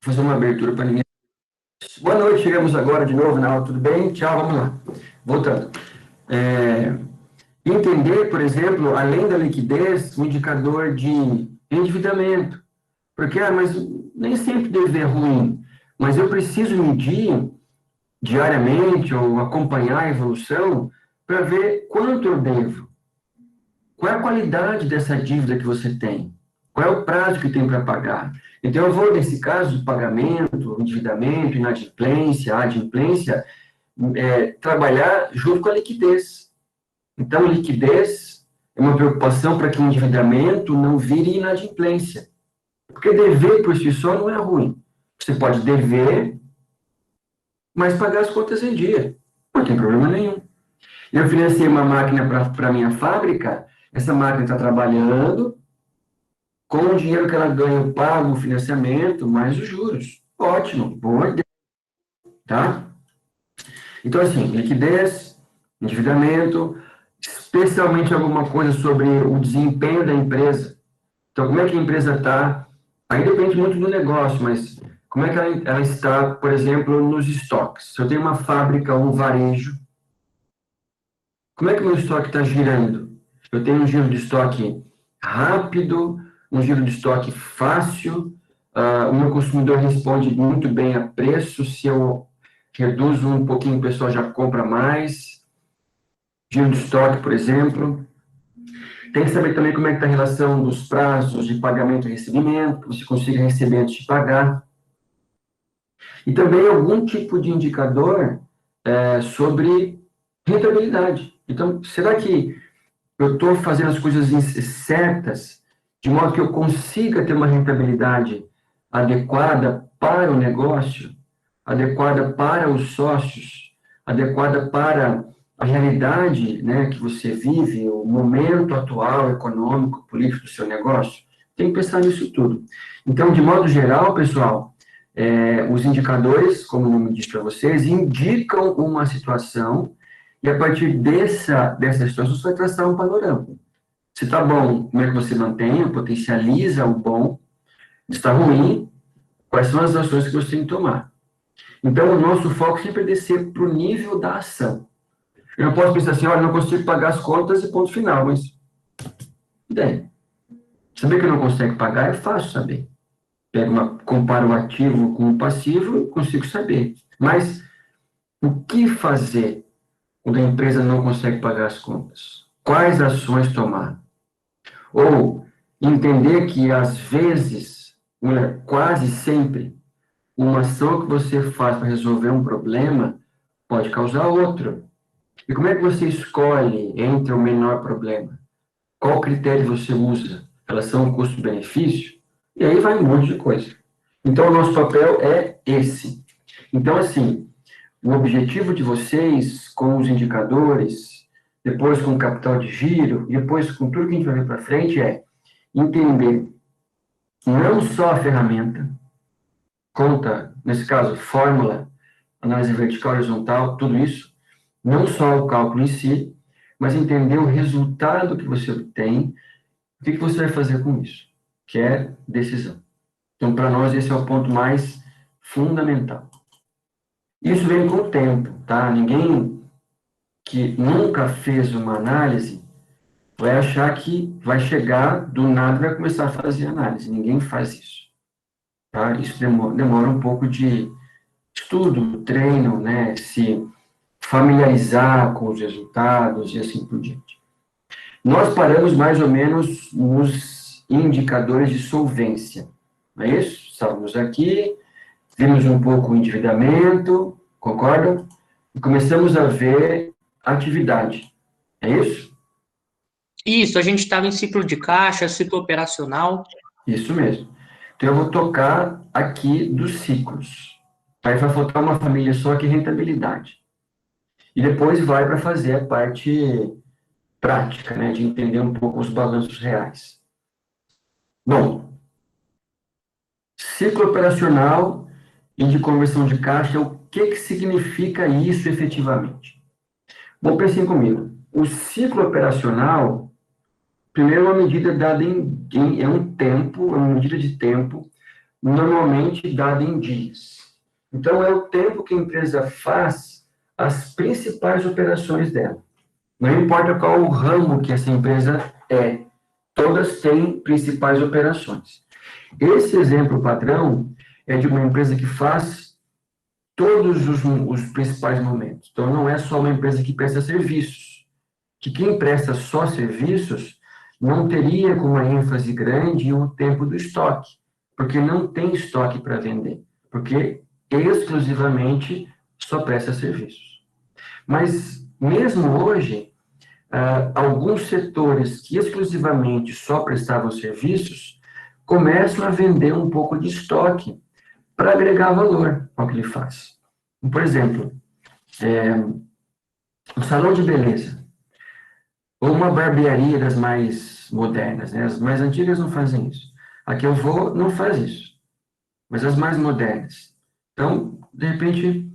Vou fazer uma abertura para ninguém. Boa noite, chegamos agora de novo na aula, tudo bem? Tchau, vamos lá. Voltando. Entender, por exemplo, além da liquidez, um indicador de endividamento. Porque, mas nem sempre dever é ruim, mas eu preciso medir diariamente ou acompanhar a evolução para ver quanto eu devo. Qual é a qualidade dessa dívida que você tem? Qual é o prazo que tem para pagar? Então, eu vou, nesse caso de pagamento, endividamento, inadimplência, adimplência, trabalhar junto com a liquidez. Então, liquidez é uma preocupação para que o endividamento não vire inadimplência. Porque dever por si só não é ruim. Você pode dever, mas pagar as contas em dia. Não tem problema nenhum. Eu financei uma máquina para a minha fábrica, essa máquina está trabalhando, com o dinheiro que ela ganha, eu pago o financiamento, mais os juros. Ótimo, boa ideia, tá? Então, assim, liquidez, endividamento, especialmente alguma coisa sobre o desempenho da empresa. Então, como é que a empresa está? Aí depende muito do negócio, mas como é que ela está, por exemplo, nos estoques? Se eu tenho uma fábrica ou um varejo, como é que o meu estoque está girando? Eu tenho um giro de estoque rápido, um giro de estoque fácil, o meu consumidor responde muito bem a preço, se eu reduzo um pouquinho, o pessoal já compra mais. Giro de estoque, por exemplo. Tem que saber também como é que está a relação dos prazos de pagamento e recebimento, que você consiga receber antes de pagar. E também algum tipo de indicador sobre rentabilidade. Então, será que eu estou fazendo as coisas certas, de modo que eu consiga ter uma rentabilidade adequada para o negócio, adequada para os sócios, adequada para a realidade, né, que você vive, o momento atual, econômico, político do seu negócio? Tem que pensar nisso tudo. Então, de modo geral, pessoal, os indicadores, como o nome diz para vocês, indicam uma situação e a partir dessa situação você vai traçar um panorama. Se está bom, como é que você mantém, potencializa o bom? Se está ruim, quais são as ações que você tem que tomar? Então, o nosso foco sempre é descer para o nível da ação. Eu não posso pensar assim, olha, não consigo pagar as contas e ponto final, mas... Daí, saber que não consegue pagar é fácil saber. Comparo o ativo com o passivo e consigo saber. Mas o que fazer quando a empresa não consegue pagar as contas? Quais ações tomar? Ou entender que, às vezes, quase sempre, uma ação que você faz para resolver um problema pode causar outro. E como é que você escolhe entre o menor problema? Qual critério você usa? Relação custo-benefício? E aí vai um monte de coisa. Então, o nosso papel é esse. Então, assim, o objetivo de vocês com os indicadores, depois com o capital de giro, depois com tudo que a gente vai ver para frente é entender não só a ferramenta, conta, nesse caso, fórmula, análise vertical, horizontal, tudo isso, não só o cálculo em si, mas entender o resultado que você obtém, o que você vai fazer com isso, que é decisão. Então, para nós, esse é o ponto mais fundamental. Isso vem com o tempo, tá? Ninguém que nunca fez uma análise vai achar que vai chegar do nada e vai começar a fazer análise. Ninguém faz isso. Tá? Isso demora um pouco de estudo, treino, né? Se familiarizar com os resultados e assim por diante. Nós paramos mais ou menos nos indicadores de solvência. Não é isso? Estávamos aqui, vimos um pouco o endividamento, concordam? E começamos a ver atividade. É isso? Isso, a gente estava em ciclo de caixa, ciclo operacional. Isso mesmo. Então, eu vou tocar aqui dos ciclos. Aí vai faltar uma família só que rentabilidade. E depois vai para fazer a parte prática, né, de entender um pouco os balanços reais. Bom, ciclo operacional e de conversão de caixa, o que significa isso efetivamente? Bom, pensem comigo. O ciclo operacional, primeiro, é uma medida dada é um tempo, é uma medida de tempo normalmente dado em dias. Então, é o tempo que a empresa faz as principais operações dela. Não importa qual o ramo que essa empresa é, todas têm principais operações. Esse exemplo padrão é de uma empresa que faz todos os principais momentos. Então, não é só uma empresa que presta serviços. Que quem presta só serviços não teria com uma ênfase grande o tempo do estoque, porque não tem estoque para vender, porque exclusivamente só presta serviços. Mas, mesmo hoje, alguns setores que exclusivamente só prestavam serviços começam a vender um pouco de estoque para agregar valor ao que ele faz. Por exemplo, um salão de beleza, ou uma barbearia das mais modernas, né? As mais antigas não fazem isso. A que eu vou não faz isso, mas as mais modernas. Então, de repente,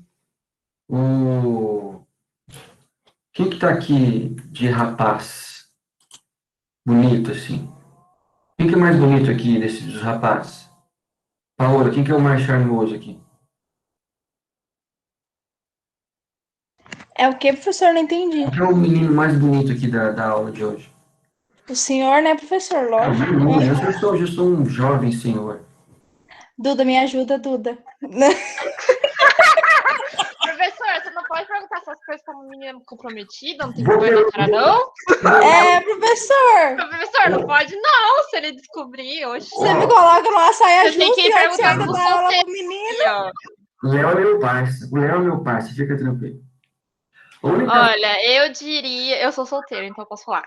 quem que está aqui de rapaz bonito assim? Quem que é mais bonito aqui dos rapazes? Paola, quem que é o mais charmoso aqui? É o que, professor? Não entendi. Quem é o menino mais bonito aqui da aula de hoje? O senhor, né, professor? Lógico. Não, eu já sou um jovem senhor. Duda, me ajuda, Duda. Professor, você não pode perguntar essas coisas como um menino comprometido, não tem vergonha na cara, não? Professor! Professor, não pode não, se ele descobrir hoje. Você me coloca numa saia Você tem justa que e aí você perguntar ainda pro dá aula solteiro pro menino. aqui, ó. O Léo é meu parceiro. O Léo é meu parceiro, fica tranquilo. Olha, eu diria... Eu sou solteira, então eu posso falar.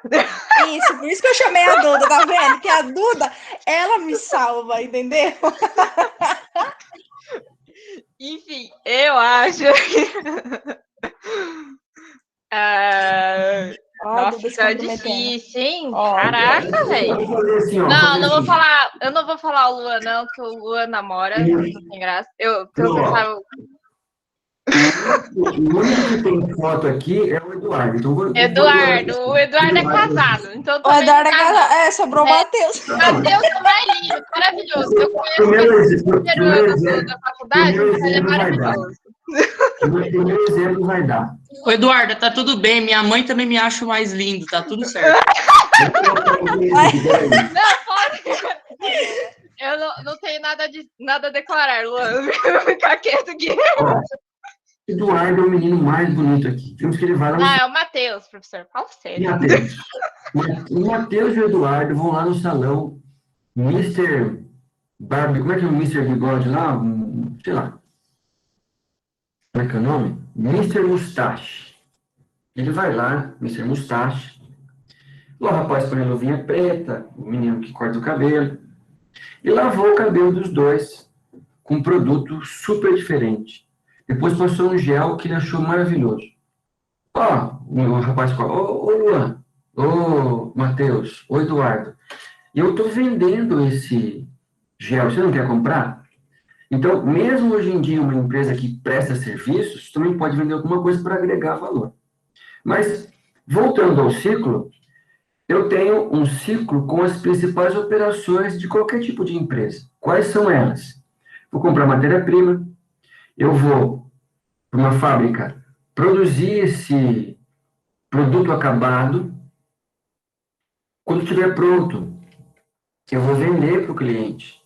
Isso, por isso que eu chamei a Duda, tá vendo? Porque a Duda, ela me salva, entendeu? Enfim, eu acho nossa, é difícil, hein? Caraca, velho. Não vou falar. Eu não vou falar o Luan, não, que o Luan namora. Não tem graça. O único que tem foto aqui é o Eduardo. Então, o Eduardo é casado. Então o Eduardo é casado. Sobrou o Matheus. Matheus é mais lindo, maravilhoso. Eu conheço o primeiro ano da faculdade, ele é maravilhoso. O primeiro exemplo vai dar. Ô, Eduardo, tá tudo bem. Minha mãe também me acha mais lindo, tá tudo certo. Não, pode. Eu não tenho nada a declarar, Luan. Ficar quieto aqui. Eduardo é o menino mais bonito aqui. Temos que levar lá. É o Matheus, professor. Fala sério. O Matheus e o Eduardo vão lá no salão Mr. Barbie. Como é que é o Mr. Bigode lá? Sei lá. Como é que é o nome? Mr. Mustache. Ele vai lá, Mr. Mustache. O rapaz põe a luvinha preta, o menino que corta o cabelo. E lavou o cabelo dos dois com um produto super diferente. Depois passou um gel que ele achou maravilhoso. O rapaz falou, ô Luan, ô Matheus, ô Eduardo, eu estou vendendo esse gel, você não quer comprar? Então, mesmo hoje em dia, uma empresa que presta serviços também pode vender alguma coisa para agregar valor. Mas, voltando ao ciclo, eu tenho um ciclo com as principais operações de qualquer tipo de empresa. Quais são elas? Vou comprar matéria-prima, eu vou para uma fábrica produzir esse produto acabado. Quando estiver pronto, eu vou vender para o cliente.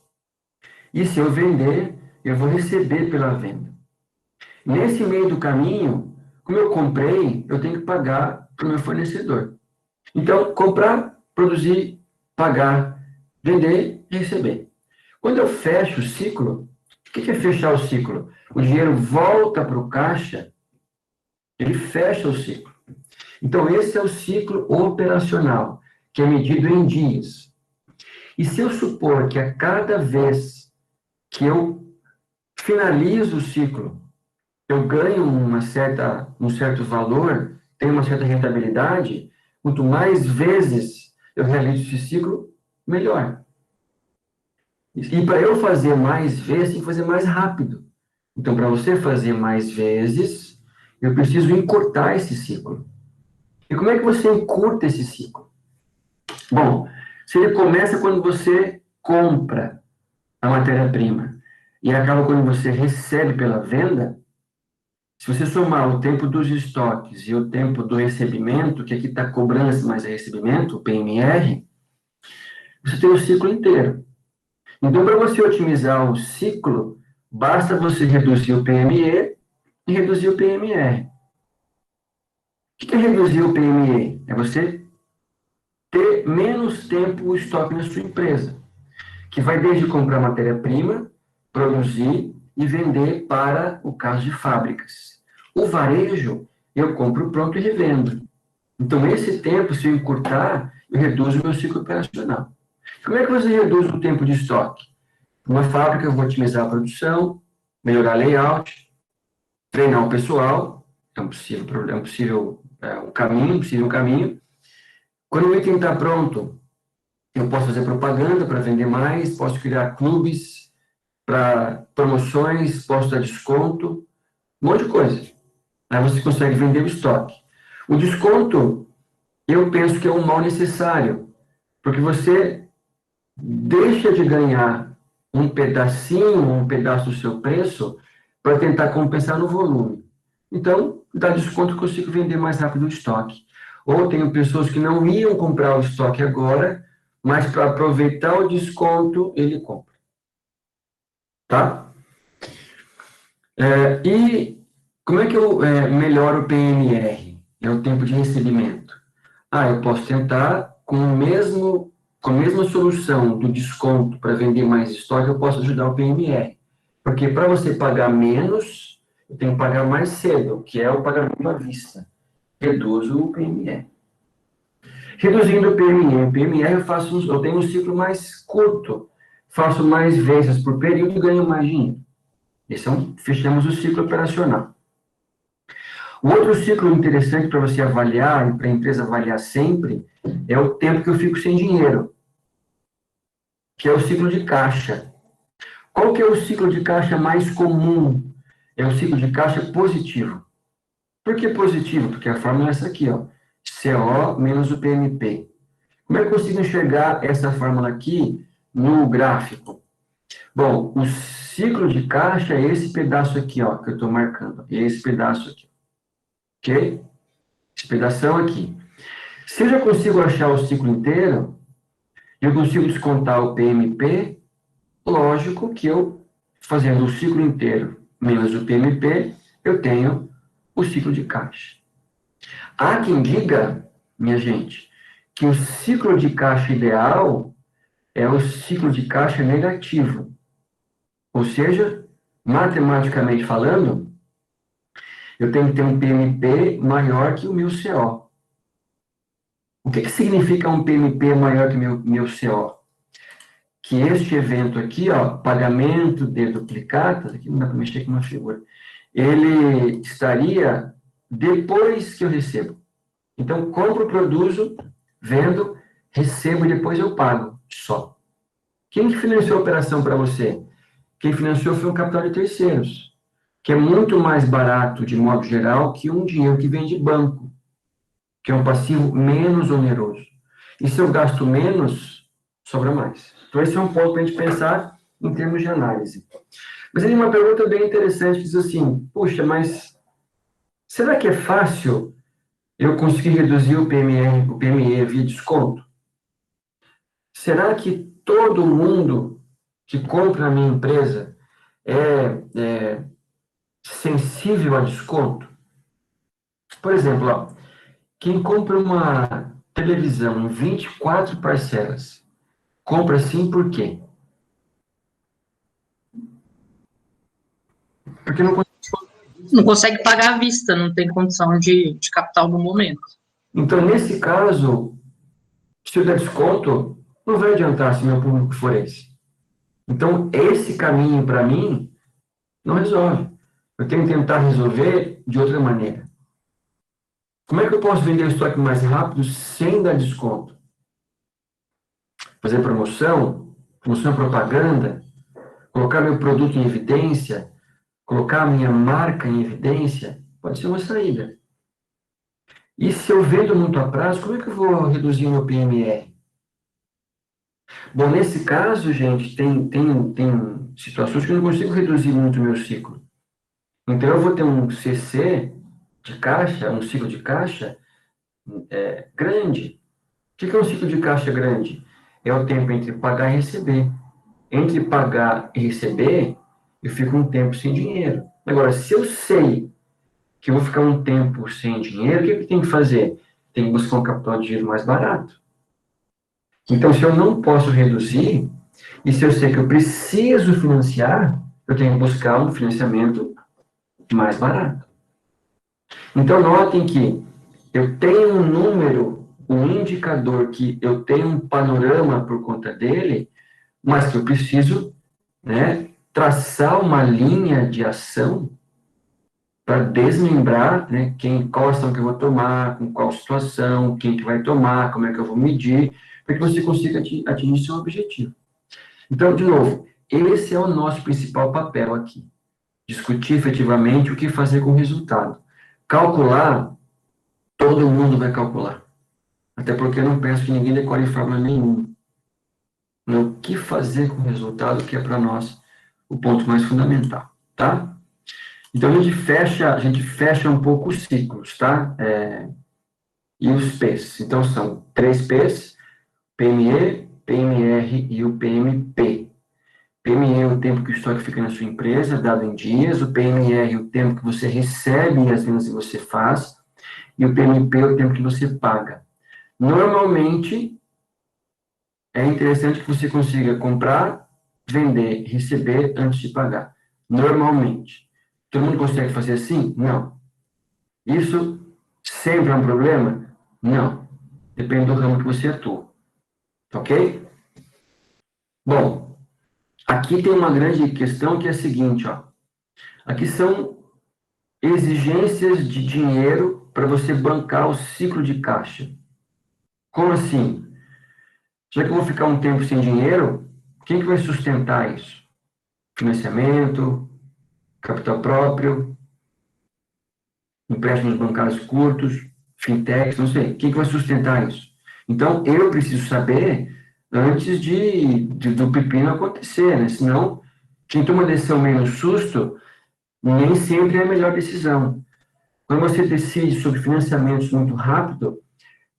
E se eu vender, eu vou receber pela venda. Nesse meio do caminho, como eu comprei, eu tenho que pagar para o meu fornecedor. Então, comprar, produzir, pagar, vender e receber. Quando eu fecho o ciclo, o que é fechar o ciclo? O dinheiro volta para o caixa, ele fecha o ciclo. Então, esse é o ciclo operacional, que é medido em dias. E se eu supor que a cada vez que eu finalizo o ciclo, eu ganho um certo valor, tenho uma certa rentabilidade, quanto mais vezes eu realizo esse ciclo, melhor. E para eu fazer mais vezes, tem que fazer mais rápido. Então, para você fazer mais vezes, eu preciso encurtar esse ciclo. E como é que você encurta esse ciclo? Bom, se ele começa quando você compra a matéria-prima e acaba quando você recebe pela venda, se você somar o tempo dos estoques e o tempo do recebimento, que aqui está cobrança mais recebimento, o PMR, você tem o ciclo inteiro. Então, para você otimizar o ciclo, basta você reduzir o PME e reduzir o PMR. O que é reduzir o PME? É você ter menos tempo o estoque na sua empresa, que vai desde comprar matéria-prima, produzir e vender para o caso de fábricas. O varejo, eu compro pronto e revendo. Então, esse tempo, se eu encurtar, eu reduzo o meu ciclo operacional. Como é que você reduz o tempo de estoque? Numa fábrica, eu vou otimizar a produção, melhorar layout, treinar o pessoal, é um possível caminho. Quando o item está pronto, eu posso fazer propaganda para vender mais, posso criar clubes para promoções, posso dar desconto, um monte de coisa. Aí você consegue vender o estoque. O desconto, eu penso que é um mal necessário, porque você deixa de ganhar um pedaço do seu preço para tentar compensar no volume. Então, dá desconto que eu consigo vender mais rápido o estoque. Ou tenho pessoas que não iam comprar o estoque agora, mas para aproveitar o desconto, ele compra. Tá? E como é que eu melhoro o PMR? É o tempo de recebimento. Eu posso tentar, com a mesma solução do desconto para vender mais estoque, eu posso ajudar o PMR. Porque para você pagar menos, eu tenho que pagar mais cedo, que é o pagamento à vista. Reduzo o PMR. Reduzindo o PMR, eu tenho um ciclo mais curto, faço mais vezes por período e ganho mais dinheiro. Fechamos o ciclo operacional. O outro ciclo interessante para você avaliar, e para a empresa avaliar sempre, é o tempo que eu fico sem dinheiro, que é o ciclo de caixa. Qual que é o ciclo de caixa mais comum? É o ciclo de caixa positivo. Por que positivo? Porque a fórmula é essa aqui, ó, CO menos o PMP. Como é que eu consigo enxergar essa fórmula aqui no gráfico? Bom, o ciclo de caixa é esse pedaço aqui, ó, que eu estou marcando. Esse pedaço aqui. Ok? Esse pedação aqui. Se eu já consigo achar o ciclo inteiro, eu consigo descontar o PMP, lógico que eu, fazendo o ciclo inteiro menos o PMP, eu tenho o ciclo de caixa. Há quem diga, minha gente, que o ciclo de caixa ideal é o ciclo de caixa negativo. Ou seja, matematicamente falando, eu tenho que ter um PMP maior que o meu CO. O que significa um PMP maior que o meu CO? Que este evento aqui, ó, pagamento de duplicatas, aqui não dá para mexer com uma figura, ele estaria depois que eu recebo. Então, compro, produzo, vendo, recebo e depois eu pago, só. Quem que financiou a operação para você? Quem financiou foi um capital de terceiros, que é muito mais barato, de modo geral, que um dinheiro que vem de banco, que é um passivo menos oneroso. E se eu gasto menos, sobra mais. Então, esse é um ponto para a gente pensar em termos de análise. Mas tem uma pergunta bem interessante, que diz assim, puxa, mas será que é fácil eu conseguir reduzir o PME via desconto? Será que todo mundo que compra na minha empresa é sensível a desconto? Por exemplo, ó, quem compra uma televisão em 24 parcelas, compra sim por quê? Porque não consegue pagar à vista, não tem condição de capital no momento. Então, nesse caso, se eu der desconto, não vai adiantar se meu público for esse. Então, esse caminho, para mim, não resolve. Eu tenho que tentar resolver de outra maneira. Como é que eu posso vender o estoque mais rápido sem dar desconto? Fazer promoção propaganda, colocar meu produto em evidência, colocar a minha marca em evidência, pode ser uma saída. E se eu vendo muito a prazo, como é que eu vou reduzir o meu PMR? Bom, nesse caso, gente, tem situações que eu não consigo reduzir muito o meu ciclo. Então, eu vou ter um CC de caixa, um ciclo de caixa grande. O que é um ciclo de caixa grande? É o tempo entre pagar e receber. Entre pagar e receber, eu fico um tempo sem dinheiro. Agora, se eu sei que eu vou ficar um tempo sem dinheiro, o que eu tenho que fazer? Tem que buscar um capital de giro mais barato. Então, se eu não posso reduzir, e se eu sei que eu preciso financiar, eu tenho que buscar um financiamento mais barato. Então, notem que eu tenho um número, um indicador que eu tenho um panorama por conta dele, mas que eu preciso, né, traçar uma linha de ação para desmembrar, né, qual ação que eu vou tomar, com qual situação, quem que vai tomar, como é que eu vou medir, para que você consiga atingir seu objetivo. Então, de novo, esse é o nosso principal papel aqui. Discutir efetivamente o que fazer com o resultado. Calcular, todo mundo vai calcular. Até porque eu não penso que ninguém decore fórmula nenhuma. O que fazer com o resultado, que é para nós o ponto mais fundamental, tá? Então, a gente fecha um pouco os ciclos, tá? E os P's. Então, são 3 P's, PME, PMR e o PMP. PME é o tempo que o estoque fica na sua empresa, dado em dias. O PMR é o tempo que você recebe e as vendas que você faz. E o PMP é o tempo que você paga. Normalmente, é interessante que você consiga comprar, vender, receber antes de pagar. Normalmente. Todo mundo consegue fazer assim? Não. Isso sempre é um problema? Não. Depende do ramo que você atua. Ok? Bom, aqui tem uma grande questão que é a seguinte, ó. Aqui são exigências de dinheiro para você bancar o ciclo de caixa. Como assim? Já que eu vou ficar um tempo sem dinheiro, quem que vai sustentar isso? Financiamento, capital próprio, empréstimos bancários curtos, fintechs, não sei. Quem que vai sustentar isso? Então, eu preciso saber antes do pepino acontecer, né? Senão, quem toma decisão meio no susto, nem sempre é a melhor decisão. Quando você decide sobre financiamentos muito rápido,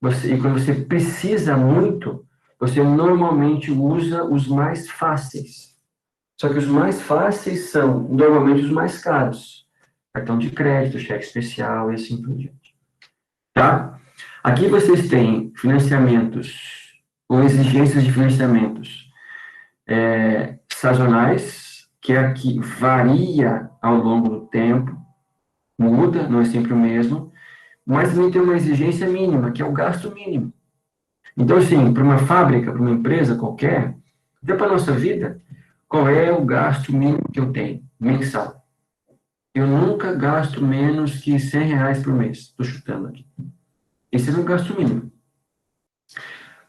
e quando você precisa muito, você normalmente usa os mais fáceis. Só que os mais fáceis são, normalmente, os mais caros. Cartão de crédito, cheque especial e assim por diante. Tá? Aqui vocês têm financiamentos, ou exigências de financiamentos sazonais, que aqui varia ao longo do tempo, muda, não é sempre o mesmo, mas também tem uma exigência mínima, que é o gasto mínimo. Então, assim, para uma fábrica, para uma empresa qualquer, até para a nossa vida, qual é o gasto mínimo que eu tenho, mensal? Eu nunca gasto menos que R$100 por mês, estou chutando aqui. Esse é o meu gasto mínimo.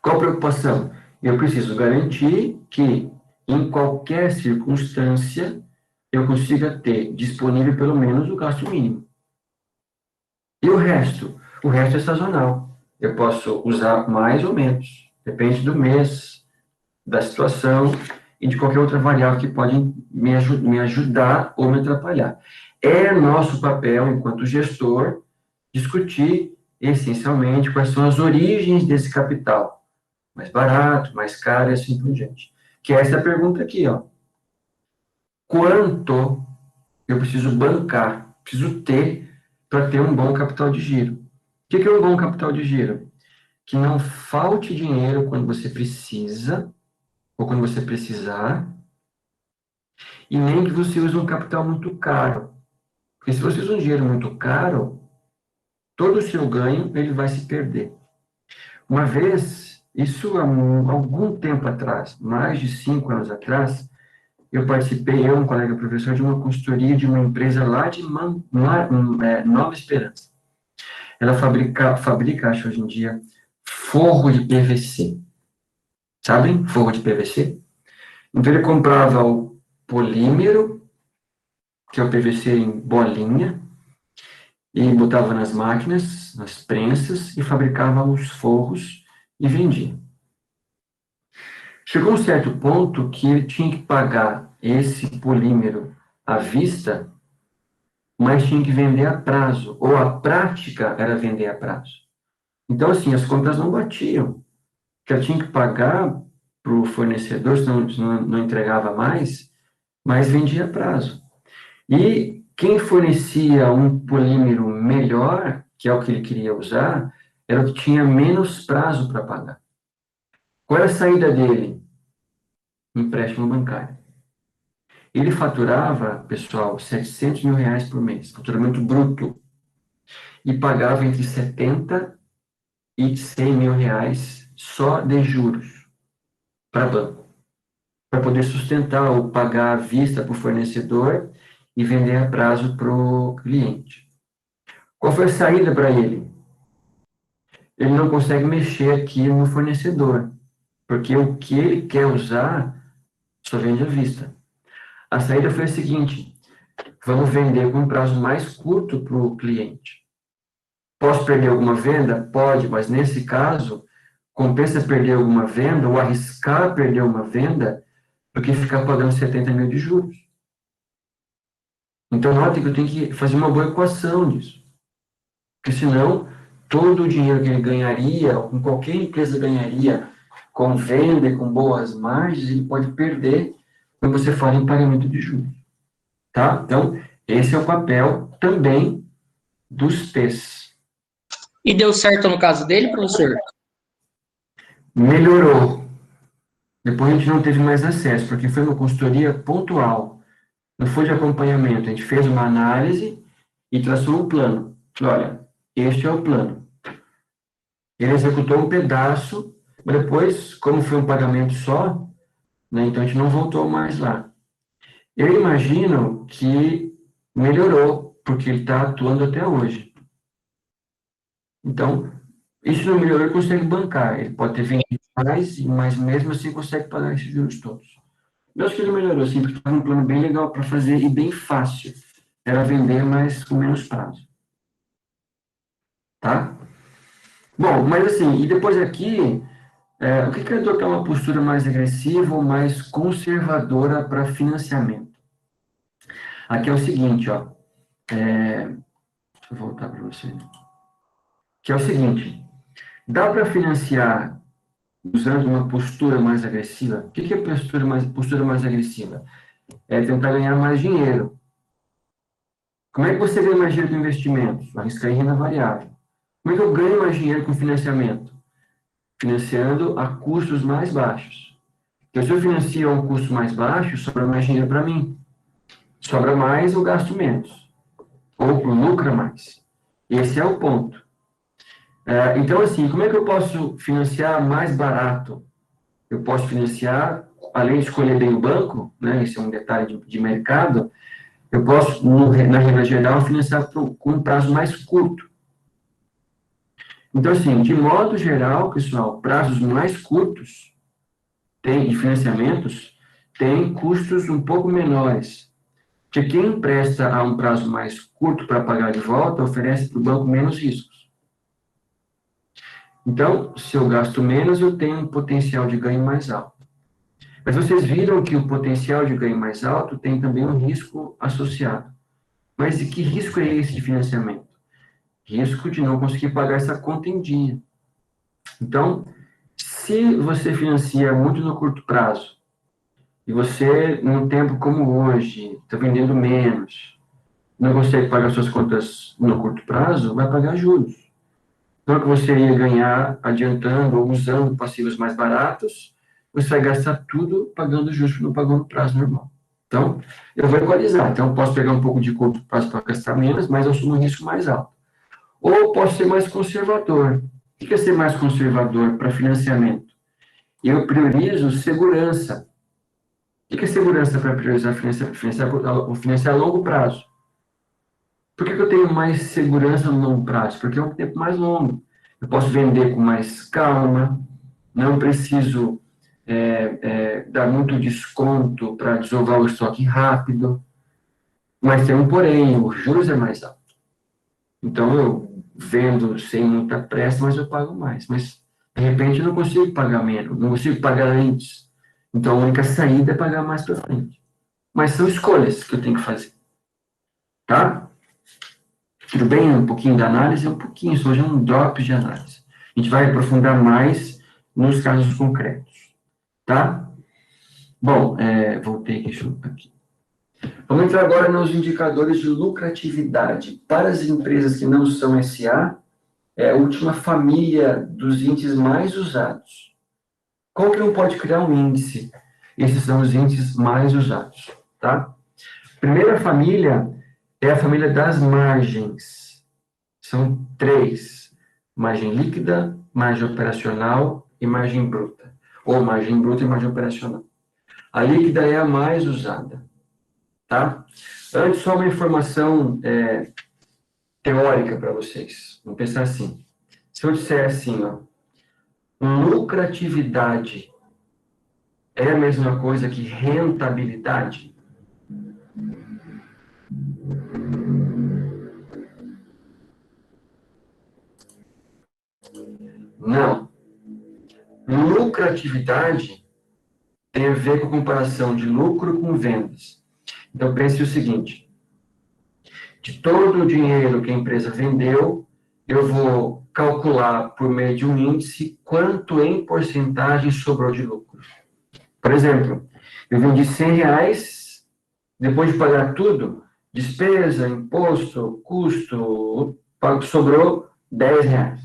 Qual a preocupação? Eu preciso garantir que, em qualquer circunstância, eu consiga ter disponível pelo menos o gasto mínimo. E o resto? O resto é sazonal. Eu posso usar mais ou menos. Depende do mês, da situação e de qualquer outra variável que pode me ajudar ou me atrapalhar. É nosso papel, enquanto gestor, discutir essencialmente quais são as origens desse capital. Mais barato, mais caro e assim por diante. Que é essa pergunta aqui, ó. Quanto eu preciso bancar, preciso ter para ter um bom capital de giro? O que é um bom capital de giro? Que não falte dinheiro quando você precisa, ou quando você precisar, e nem que você use um capital muito caro. Porque se você usa um dinheiro muito caro, todo o seu ganho ele vai se perder. Uma vez, isso há algum tempo atrás, mais de 5 anos atrás, eu participei, um colega professor, de uma consultoria de uma empresa lá de Nova Esperança. Ela fabrica, acho hoje em dia, forro de PVC. Sabem? Forro de PVC. Então, ele comprava o polímero, que é o PVC em bolinha, e botava nas máquinas, nas prensas, e fabricava os forros e vendia. Chegou um certo ponto que ele tinha que pagar esse polímero à vista, mas tinha que vender a prazo, ou a prática era vender a prazo. Então, assim, as contas não batiam. Já tinha que pagar para o fornecedor, senão não entregava mais, mas vendia a prazo. E quem fornecia um polímero melhor, que é o que ele queria usar, era o que tinha menos prazo para pagar. Qual era a saída dele? Empréstimo bancário. Ele faturava, pessoal, 700 mil reais por mês, faturamento bruto, e pagava entre 70 e 100 mil reais só de juros para banco, para poder sustentar ou pagar à vista para o fornecedor e vender a prazo para o cliente. Qual foi a saída para ele? Ele não consegue mexer aqui no fornecedor, porque o que ele quer usar só vende à vista. A saída foi a seguinte: vamos vender com um prazo mais curto para o cliente. Posso perder alguma venda? Pode, mas nesse caso, compensa perder alguma venda ou arriscar perder uma venda do que ficar pagando 70 mil de juros. Então, note que eu tenho que fazer uma boa equação disso. Porque senão, todo o dinheiro que ele ganharia, ou com qualquer empresa ganharia, com venda e com boas margens, ele pode perder quando você fala em pagamento de juros. Tá? Então, esse é o papel também dos P's. E deu certo no caso dele, professor? Melhorou. Depois a gente não teve mais acesso, porque foi uma consultoria pontual. Não foi de acompanhamento. A gente fez uma análise e traçou um plano. Olha, este é o plano. Ele executou um pedaço, mas depois, como foi um pagamento só, né, então a gente não voltou mais lá. Eu imagino que melhorou, porque ele está atuando até hoje. Então, isso não melhorou, ele consegue bancar. Ele pode ter vendido mais, mas mesmo assim consegue pagar esses juros todos. Eu acho que ele melhorou, sim, porque estava um plano bem legal para fazer e bem fácil. Era vender, mas com menos prazo. Tá? Bom, mas assim, e depois aqui, o que é adotar uma postura mais agressiva ou mais conservadora para financiamento? Aqui é o seguinte, ó. Deixa eu voltar para você. Que é o seguinte, dá para financiar usando uma postura mais agressiva? O que é postura mais agressiva? É tentar ganhar mais dinheiro. Como é que você ganha mais dinheiro com investimentos? Arriscar em renda variável. Como é que eu ganho mais dinheiro com financiamento? Financiando a custos mais baixos. Então, se eu financio a um custo mais baixo, sobra mais dinheiro para mim. Sobra mais, eu gasto menos. Ou lucra mais. Esse é o ponto. Então, assim, como é que eu posso financiar mais barato? Eu posso financiar, além de escolher bem o banco, né, esse é um detalhe de mercado, eu posso, na regra geral, financiar com um prazo mais curto. Então, assim, de modo geral, pessoal, prazos mais curtos de financiamentos têm custos um pouco menores. Porque quem empresta a um prazo mais curto para pagar de volta oferece para o banco menos riscos. Então, se eu gasto menos, eu tenho um potencial de ganho mais alto. Mas vocês viram que o potencial de ganho mais alto tem também um risco associado. Mas que risco é esse de financiamento? Risco de não conseguir pagar essa conta em dia. Então, se você financia muito no curto prazo, e você, num tempo como hoje, está vendendo menos, não consegue pagar suas contas no curto prazo, vai pagar juros. Então, o que você ia ganhar adiantando ou usando passivos mais baratos, você vai gastar tudo pagando juros que não pagou no prazo normal. Então, eu vou equalizar. Então, eu posso pegar um pouco de curto prazo para gastar menos, mas eu assumo um risco mais alto. Ou eu posso ser mais conservador. O que é ser mais conservador para financiamento? Eu priorizo segurança. O que é segurança para priorizar financiar a longo prazo? Por que eu tenho mais segurança no longo prazo? Porque é um tempo mais longo. Eu posso vender com mais calma, não preciso dar muito desconto para desovar o estoque rápido, mas tem um porém, os juros é mais alto. Então, eu vendo sem muita pressa, mas eu pago mais. Mas, de repente, eu não consigo pagar menos, não consigo pagar antes. Então, a única saída é pagar mais para frente. Mas são escolhas que eu tenho que fazer. Tá? Tudo bem? Um pouquinho de análise, um pouquinho, só já um drop de análise. A gente vai aprofundar mais nos casos concretos. Tá? Bom, voltei aqui, deixa eu aqui. Vamos entrar agora nos indicadores de lucratividade. Para as empresas que não são SA, é a última família dos índices mais usados. Qualquer um pode criar um índice. Esses são os índices mais usados, tá? Primeira família é a família das margens. São 3. Margem líquida, margem operacional e margem bruta. Ou margem bruta e margem operacional. A líquida é a mais usada, tá? Antes, só uma informação teórica para vocês. Vamos pensar assim. Se eu disser assim, ó, lucratividade é a mesma coisa que rentabilidade? Não. Lucratividade tem a ver com a comparação de lucro com vendas. Então, pense o seguinte. De todo o dinheiro que a empresa vendeu, eu vou calcular por meio de um índice quanto em porcentagem sobrou de lucro. Por exemplo, eu vendi R$100, depois de pagar tudo, despesa, imposto, custo, sobrou R$10.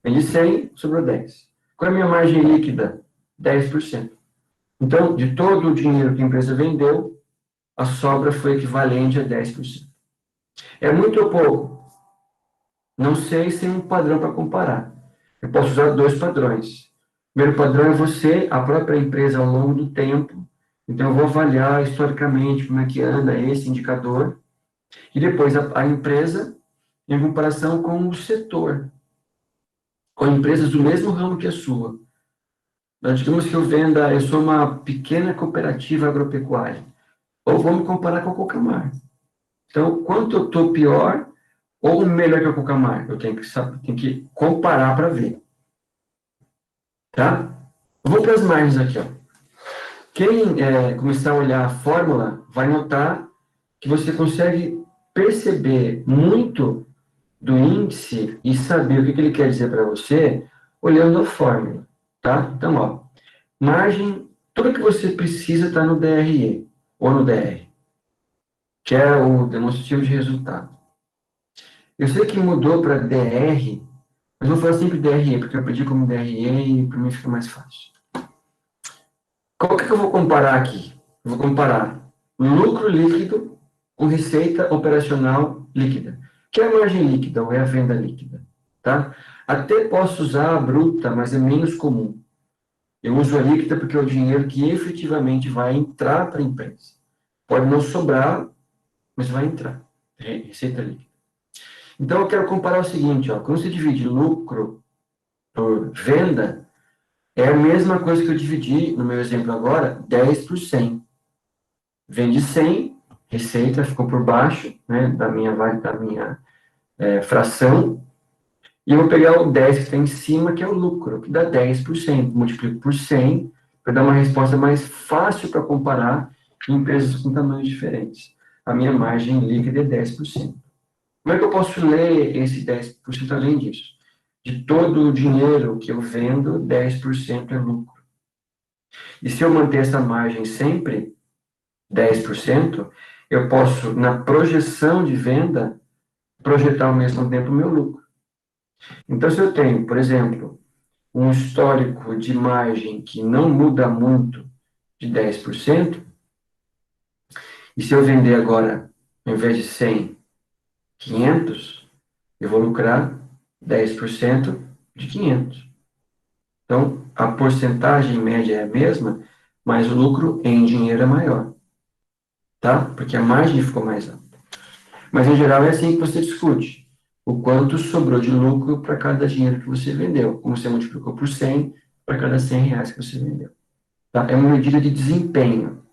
Vendi 100, sobrou 10. Qual é a minha margem líquida? 10%. Então, de todo o dinheiro que a empresa vendeu, a sobra foi equivalente a 10%. É muito ou pouco? Não sei se tem um padrão para comparar. Eu posso usar 2 padrões. O primeiro padrão é você, a própria empresa, ao longo do tempo. Então, eu vou avaliar historicamente como é que anda esse indicador. E depois a empresa, em comparação com o setor. Com empresas do mesmo ramo que a sua. Nós digamos que eu sou uma pequena cooperativa agropecuária. Ou vamos comparar com a Cocamar. Então, quanto eu estou pior ou melhor que a Cocamar? Eu tenho que comparar para ver. Tá? Eu vou para as margens aqui. Ó. Quem começar a olhar a fórmula vai notar que você consegue perceber muito do índice e saber o que ele quer dizer para você olhando a fórmula. Tá? Então, ó, margem, tudo que você precisa está no DRE ou no DR, que é o demonstrativo de resultado. Eu sei que mudou para DR, mas vou falar sempre DRE, porque eu pedi como DRE e para mim fica mais fácil. Qual que eu vou comparar aqui? Eu vou comparar lucro líquido com receita operacional líquida. Que é a margem líquida ou é a venda líquida? Tá? Até posso usar a bruta, mas é menos comum. Eu uso a líquida porque é o dinheiro que efetivamente vai entrar para a empresa. Pode não sobrar, mas vai entrar. Receita líquida. Então, eu quero comparar o seguinte, ó, quando você divide lucro por venda, é a mesma coisa que eu dividi, no meu exemplo agora, 10 por 100. Vende 100, receita ficou por baixo, né, da minha fração, e eu vou pegar o 10 que está em cima, que é o lucro, que dá 10%. Multiplico por 100, para dar uma resposta mais fácil para comparar em empresas com tamanhos diferentes. A minha margem líquida é 10%. Como é que eu posso ler esse 10% além disso? De todo o dinheiro que eu vendo, 10% é lucro. E se eu manter essa margem sempre, 10%, eu posso, na projeção de venda, projetar ao mesmo tempo o meu lucro. Então, se eu tenho, por exemplo, um histórico de margem que não muda muito de 10%, e se eu vender agora, ao invés de 100, 500, eu vou lucrar 10% de 500. Então, a porcentagem média é a mesma, mas o lucro em dinheiro é maior. Tá? Porque a margem ficou mais alta. Mas, em geral, é assim que você discute. O quanto sobrou de lucro para cada dinheiro que você vendeu. Como você multiplicou por 100 para cada R$100 que você vendeu. Tá? É uma medida de desempenho.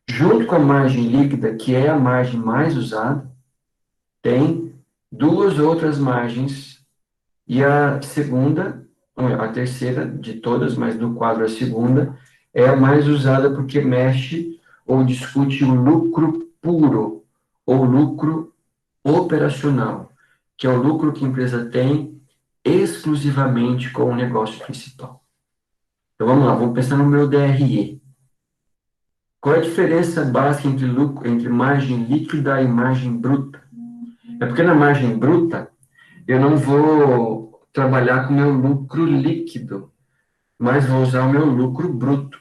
Junto com a margem líquida, que é a margem mais usada, tem 2 outras margens. E a segunda, a terceira de todas, mas do quadro a segunda, é a mais usada porque mexe ou discute o lucro puro, ou lucro operacional, que é o lucro que a empresa tem exclusivamente com o negócio principal. Então, vamos lá, vamos pensar no meu DRE. Qual é a diferença básica entre margem líquida e margem bruta? É porque na margem bruta, eu não vou trabalhar com o meu lucro líquido, mas vou usar o meu lucro bruto.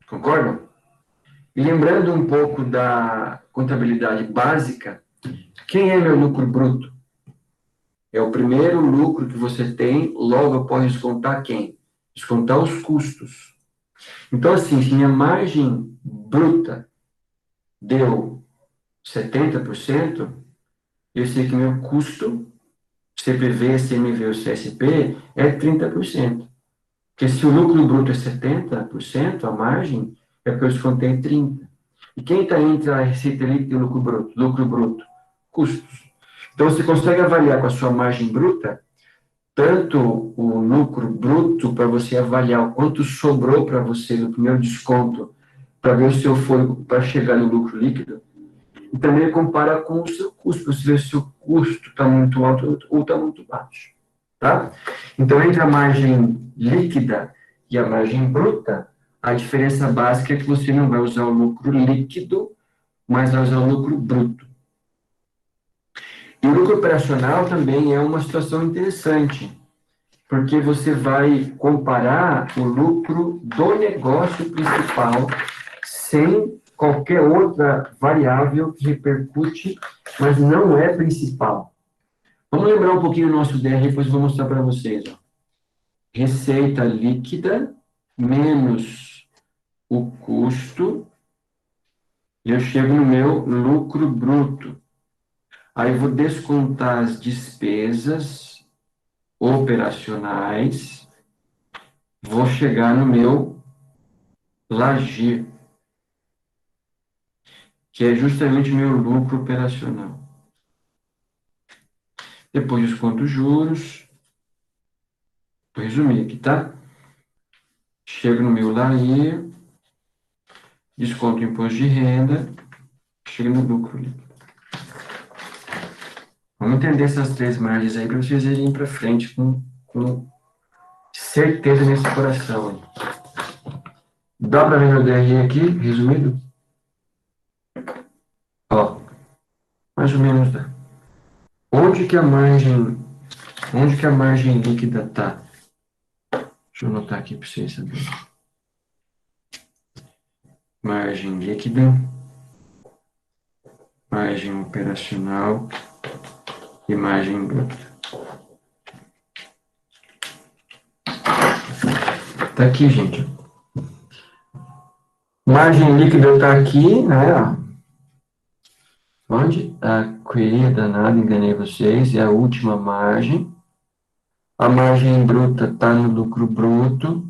Concordam? E lembrando um pouco da contabilidade básica, quem é meu lucro bruto? É o primeiro lucro que você tem, logo após descontar quem? Descontar os custos. Então, assim, se minha margem bruta deu 70%, eu sei que meu custo, CPV, CMV ou CSP, é 30%. Porque se o lucro bruto é 70%, a margem, é porque eu descontei 30%. E quem está entre a receita líquida e o lucro bruto? Lucro bruto. Custos. Então, você consegue avaliar com a sua margem bruta, tanto o lucro bruto, para você avaliar o quanto sobrou para você do primeiro desconto, para ver o seu fôlego para chegar no lucro líquido, e também compara com o seu custo, para você ver se o custo está muito alto ou está muito baixo. Tá? Então, entre a margem líquida e a margem bruta, a diferença básica é que você não vai usar o lucro líquido, mas vai usar o lucro bruto. E o lucro operacional também é uma situação interessante, porque você vai comparar o lucro do negócio principal sem qualquer outra variável que repercute, mas não é principal. Vamos lembrar um pouquinho do nosso DR, depois eu vou mostrar para vocês. Ó. Receita líquida menos o custo, e eu chego no meu lucro bruto. Aí eu vou descontar as despesas operacionais, vou chegar no meu LAGIR, que é justamente o meu lucro operacional. Depois desconto os juros, vou resumir aqui, tá? Chego no meu LAIR, desconto o imposto de renda, chego no lucro líquido. Vamos entender essas três margens aí para vocês irem para frente com certeza nesse coração. Dá para ver meu DRE aqui, resumido? Ó, mais ou menos dá. Onde que a margem líquida está? Deixa eu anotar aqui para vocês saberem. Margem líquida, margem operacional e margem bruta. Tá aqui, gente. Margem líquida está aqui, né? Onde? Aqui, danado, enganei vocês, é a última margem. A margem bruta está no lucro bruto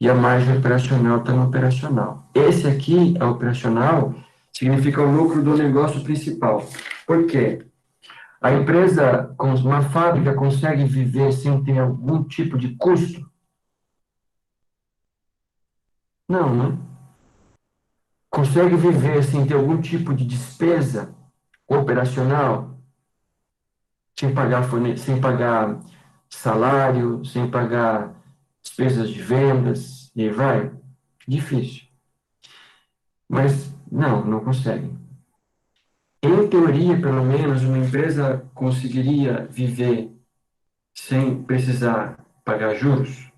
e a margem operacional está no operacional. Esse aqui, a operacional, significa o lucro do negócio principal. Por quê? A empresa, uma fábrica, consegue viver sem ter algum tipo de custo? Não, né? Consegue viver sem ter algum tipo de despesa operacional? Sem pagar salário, sem pagar despesas de vendas, e aí vai? Difícil. Mas, não consegue. Em teoria, pelo menos, uma empresa conseguiria viver sem precisar pagar juros?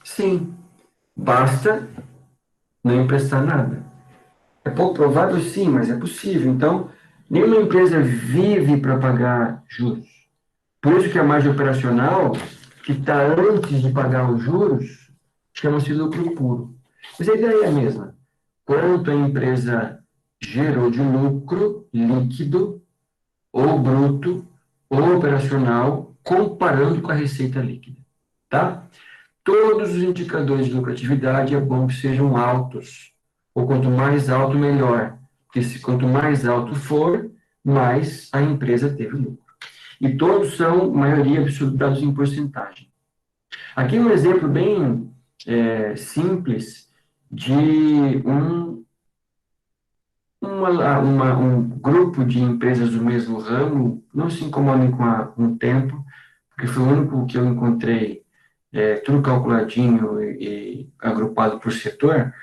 Sim. Basta não emprestar nada. É pouco provável, sim, mas é possível. Então, nenhuma empresa vive para pagar juros. Por isso que a margem operacional, que está antes de pagar os juros, chama-se lucro puro. Mas a ideia é a mesma. Quanto a empresa gerou de lucro líquido, ou bruto, ou operacional, comparando com a receita líquida. Tá? Todos os indicadores de lucratividade é bom que sejam altos. Ou quanto mais alto, melhor. Porque quanto mais alto for, mais a empresa teve lucro. e todos são, maioria absoluta, dados em porcentagem. Aqui um exemplo bem simples de um grupo de empresas do mesmo ramo. Não se incomodem com o tempo, porque foi o único que eu encontrei, tudo calculadinho e agrupado por setor,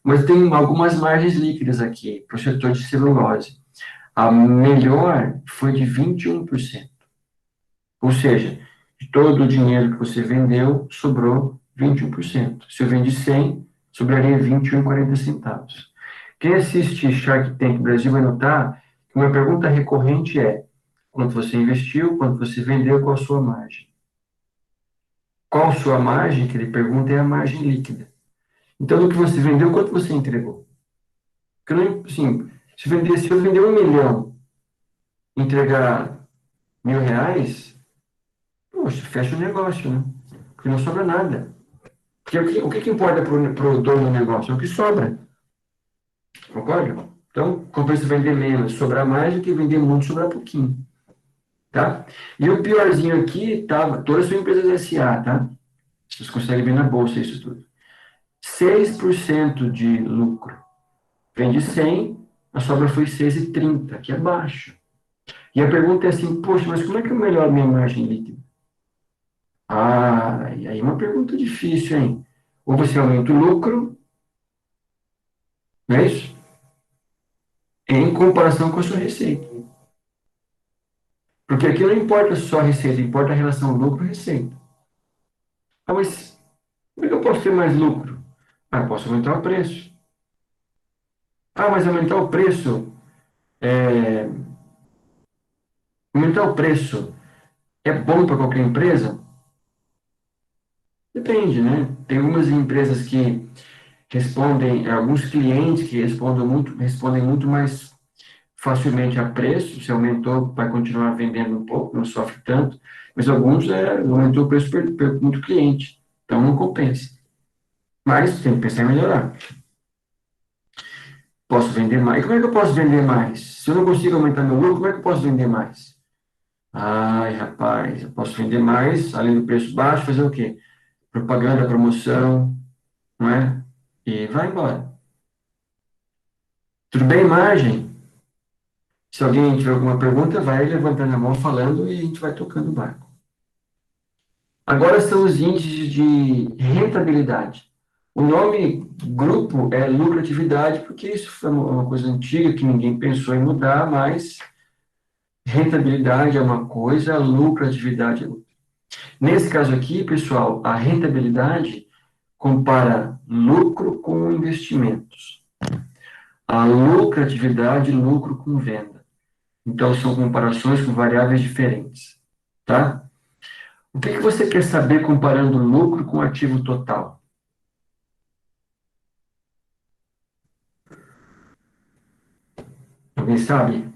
mas tem algumas margens líquidas aqui, para o setor de celulose. A melhor foi de 21%. Ou seja, de todo o dinheiro que você vendeu, sobrou 21%. Se eu vendi 100, sobraria 21,40 centavos. Quem assiste Shark Tank Brasil vai notar que uma pergunta recorrente é: quanto você investiu, quanto você vendeu, qual a sua margem? Qual a sua margem, que ele pergunta, é a margem líquida. Então, do que você vendeu, quanto você entregou? Porque, assim, se eu vender 1 milhão, entregar R$ 1.000, poxa, fecha o negócio, né? Porque não sobra nada. Porque o que importa para o dono do negócio? É o que sobra. Concorda? Então, compensa vender menos, sobrar mais do que vender muito, sobrar pouquinho. Tá? E o piorzinho aqui, todas são empresas SA, tá? Vocês conseguem ver na bolsa isso tudo. 6% de lucro. Vende 100, a sobra foi 6,30, que é baixo. E a pergunta é assim: poxa, mas como é que eu melhoro minha margem líquida? E aí é uma pergunta difícil, hein? Ou você aumenta o lucro, não é isso? Em comparação com a sua receita. Porque aqui não importa só a receita, importa a relação lucro-receita. Mas como é que eu posso ter mais lucro? Eu posso aumentar o preço. Mas aumentar o preço é bom para qualquer empresa? Depende, né? Tem algumas empresas que respondem, alguns clientes que respondem muito mais facilmente a preço. Se aumentou, vai continuar vendendo um pouco, não sofre tanto. Mas alguns aumentou o preço por muito cliente. Então não compensa. Mas tem que pensar em melhorar. Posso vender mais. E como é que eu posso vender mais? Se eu não consigo aumentar meu lucro, como é que eu posso vender mais? Rapaz, eu posso vender mais, além do preço baixo, fazer o quê? Propaganda, promoção, não é? E vai embora. Tudo bem, margem? Se alguém tiver alguma pergunta, vai levantando a mão falando e a gente vai tocando o barco. Agora são os índices de rentabilidade. O nome grupo é lucratividade, porque isso foi uma coisa antiga que ninguém pensou em mudar, mas rentabilidade é uma coisa, lucratividade é outra. Nesse caso aqui, pessoal, a rentabilidade compara lucro com investimentos. A lucratividade, lucro com venda. Então, são comparações com variáveis diferentes, tá? O que você quer saber comparando lucro com ativo total? Alguém sabe?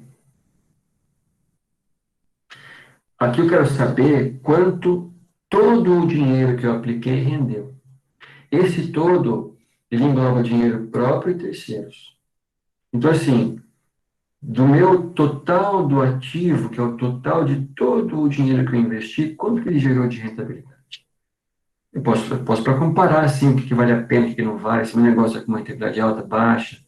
Aqui eu quero saber quanto todo o dinheiro que eu apliquei rendeu. Esse todo, ele engloba dinheiro próprio e terceiros. Então, assim, do meu total do ativo, que é o total de todo o dinheiro que eu investi, quanto que ele gerou de rentabilidade? Eu posso para comparar, assim, o que vale a pena, o que não vale, se o meu negócio é com uma rentabilidade alta, baixa,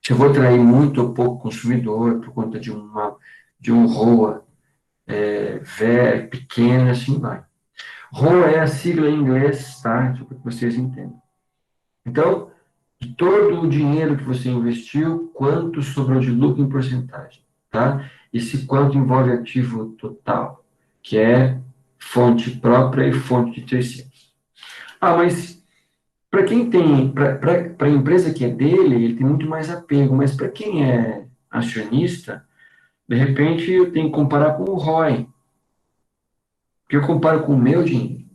se eu vou atrair muito ou pouco consumidor por conta de um ROA velho, pequeno, assim vai. ROA é a sigla em inglês, tá? Só para que vocês entendam. Então, de todo o dinheiro que você investiu, quanto sobrou de lucro em porcentagem, tá? Esse quanto envolve ativo total, que é fonte própria e fonte de terceiros. Mas para quem tem, para a empresa que é dele, ele tem muito mais apego, mas para quem é acionista, de repente eu tenho que comparar com o ROI, porque eu comparo com o meu dinheiro.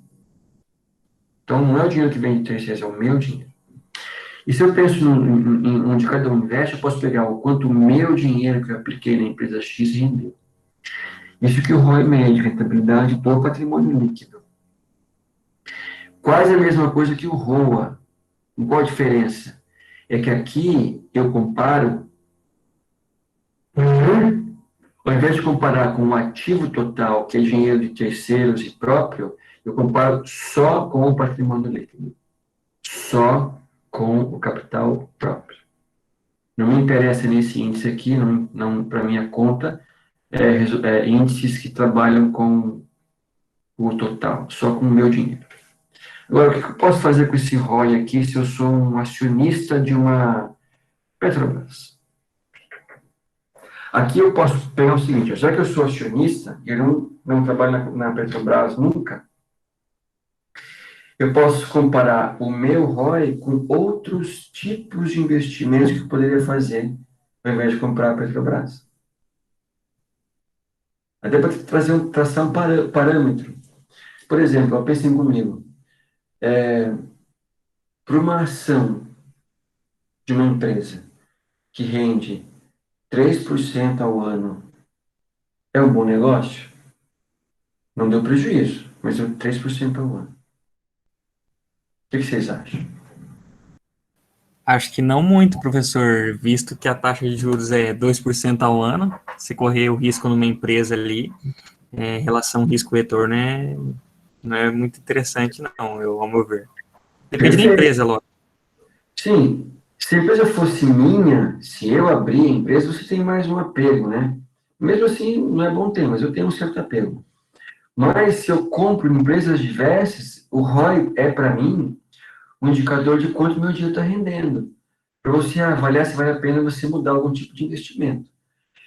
Então não é o dinheiro que vem de terceiros, é o meu dinheiro. E se eu penso onde cada um investe, eu posso pegar o quanto o meu dinheiro que eu apliquei na empresa X rendeu. Isso que o ROI mede, rentabilidade do patrimônio líquido. Quase a mesma coisa que o ROA. Qual a diferença? É que aqui eu comparo Ao invés de comparar com o ativo total, que é dinheiro de terceiros e próprio, eu comparo só com o patrimônio líquido. Só com o capital próprio. Não me interessa nesse índice aqui, não para minha conta, índices que trabalham com o total, só com o meu dinheiro. Agora, o que eu posso fazer com esse ROI aqui se eu sou um acionista de uma Petrobras? Aqui eu posso pegar o seguinte, já que eu sou acionista, e eu não trabalho na Petrobras nunca, eu posso comparar o meu ROI com outros tipos de investimentos que eu poderia fazer, ao invés de comprar a Petrobras. Até para traçar um parâmetro. Por exemplo, pensem comigo, para uma ação de uma empresa que rende 3% ao ano, é um bom negócio? Não deu prejuízo, mas deu 3% ao ano. O que vocês acham? Acho que não muito, professor, visto que a taxa de juros é 2% ao ano, se correr o risco numa empresa ali, relação risco-retorno não é muito interessante, não, ao meu ver. Depende da empresa, lógico. Sim, se a empresa fosse minha, se eu abrir a empresa, você tem mais um apego, né? Mesmo assim, não é bom ter, mas eu tenho um certo apego. Mas se eu compro em empresas diversas, o ROI é, para mim, um indicador de quanto meu dinheiro está rendendo. Para você avaliar se vale a pena você mudar algum tipo de investimento.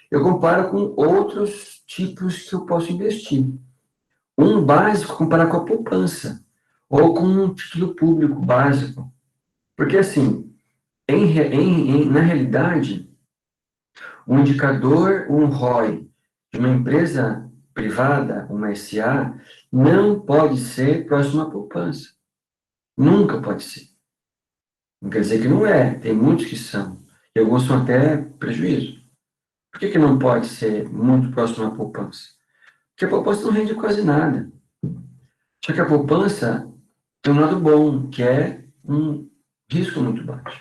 Eu comparo com outros tipos que eu posso investir. Um básico, comparar com a poupança, ou com um título público básico. Porque, assim, na realidade, um indicador, um ROI de uma empresa privada, uma SA, não pode ser próximo à poupança. Nunca pode ser. Não quer dizer que não é, tem muitos que são, e alguns são até prejuízo. Por que não pode ser muito próximo à poupança? Porque a poupança não rende quase nada. Só que a poupança tem um lado bom, que é um risco muito baixo.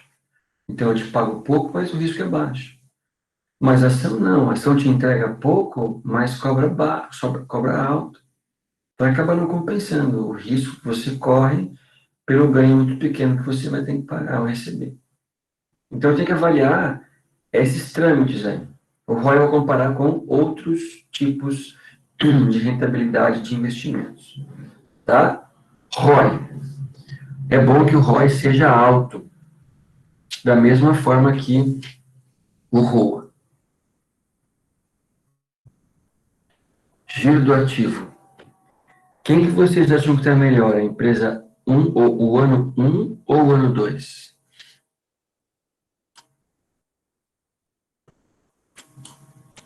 Então, eu te pago pouco, mas o risco é baixo. Mas a ação não. A ação te entrega pouco, mas cobra baixo, cobra alto. Vai acabar não compensando o risco que você corre pelo ganho muito pequeno que você vai ter que pagar ou receber. Então, eu tenho que avaliar esses trâmites aí. O ROI eu vou comparar com outros tipos de rentabilidade de investimentos. Tá? ROI. É bom que o ROI seja alto, da mesma forma que o ROA. Giro do ativo. Quem que vocês acham que está melhor? A empresa 1, ou o ano 1 ou o ano 2?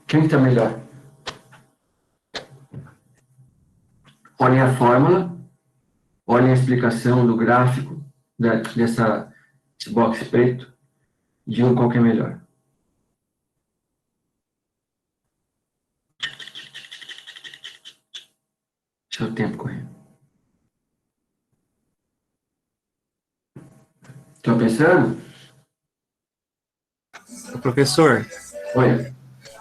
Quem está melhor? Olhem a fórmula, olhem a explicação do desse box preto, digam qual que é melhor. Seu tempo correndo. Estão pensando? Professor, Oi.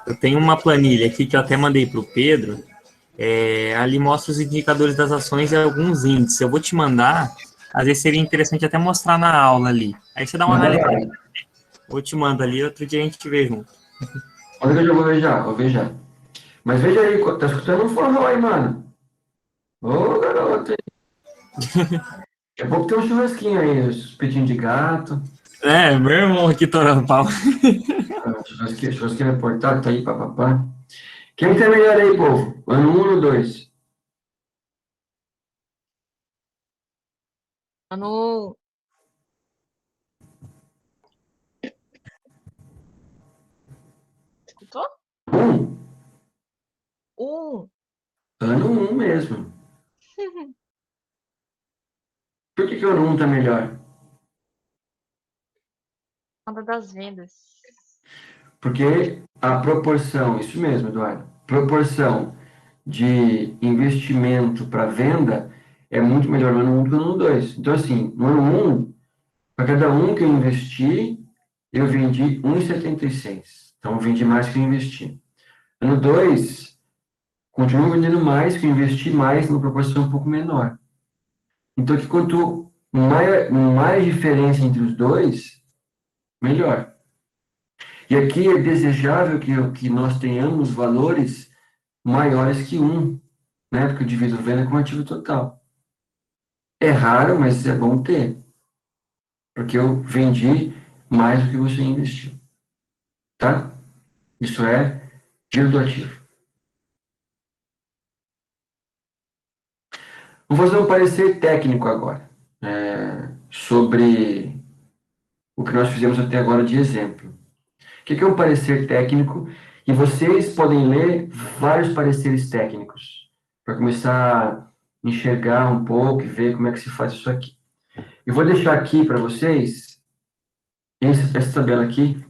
eu tenho uma planilha aqui que eu até mandei para o Pedro, ali mostra os indicadores das ações e alguns índices. Eu vou te mandar, às vezes seria interessante até mostrar na aula ali. Aí você dá uma análise. Eu te mando ali, outro dia a gente vê junto. Quando eu já vou ver já. Mas veja aí, tá escutando um forró aí, mano? Ô, garoto. Daqui a pouco tem um churrasquinho aí, os petinhos de gato. Meu irmão aqui torando pau. Churrasquinho reportado, tá aí, papapá. Quem tá melhor aí, povo? Ano 1 ou ano 2? Ano. Escutou? 1? Ano 1 mesmo. Por que o ano 1 tá melhor? Conta das vendas. Porque a proporção, isso mesmo, Eduardo, proporção de investimento para venda é muito melhor no ano 1 do que no ano 2. Então, assim, no ano 1, para cada um que eu investi, eu vendi 1,76. Então, eu vendi mais que eu investi. Ano 2, continuo vendendo mais, que eu investi mais numa proporção um pouco menor. Então, que quanto mais diferença entre os dois, melhor. E aqui é desejável que nós tenhamos valores maiores que 1, né? Porque eu divido venda com ativo total. É raro, mas é bom ter. Porque eu vendi mais do que você investiu. Tá? Isso é giro do ativo. Vou fazer um parecer técnico agora. Sobre o que nós fizemos até agora de exemplo. O que é um parecer técnico? E vocês podem ler vários pareceres técnicos para começar a enxergar um pouco e ver como é que se faz isso aqui. Eu vou deixar aqui para vocês essa tabela aqui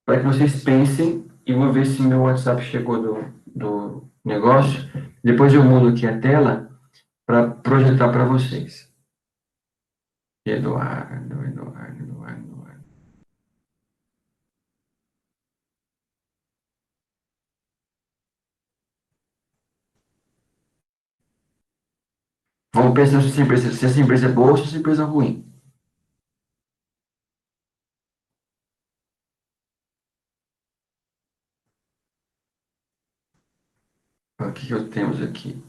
para que vocês pensem e vou ver se meu WhatsApp chegou do negócio. Depois eu mudo aqui a tela para projetar para vocês. Eduardo. Vamos pensar se essa empresa é boa ou se essa empresa é ruim. O que temos aqui?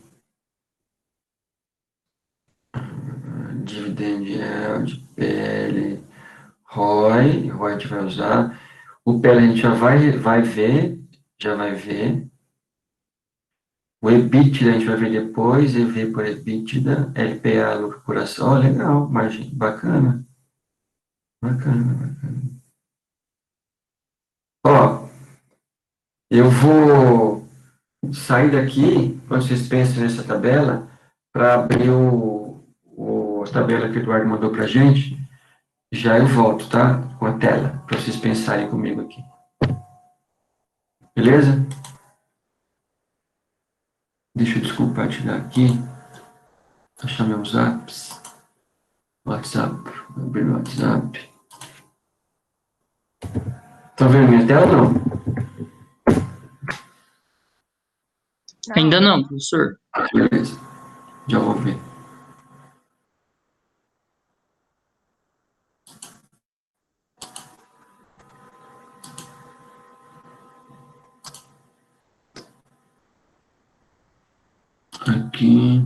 Dividend yield, PL, ROI a gente vai usar. O PL a gente já vai ver. O EBITDA a gente vai ver depois, EV por EBITDA, LPA, lucro por ação. Legal, margem, bacana. Ó, eu vou sair daqui, quando vocês pensam nessa tabela, para abrir a tabela que o Eduardo mandou para a gente. Já eu volto, tá? Com a tela, para vocês pensarem comigo aqui. Beleza? Deixa eu descompartilhar aqui. Achar meus apps. WhatsApp. Abrir o WhatsApp. Estão vendo minha tela ou não? Ainda não, professor. Beleza. Já vou ver. Aqui.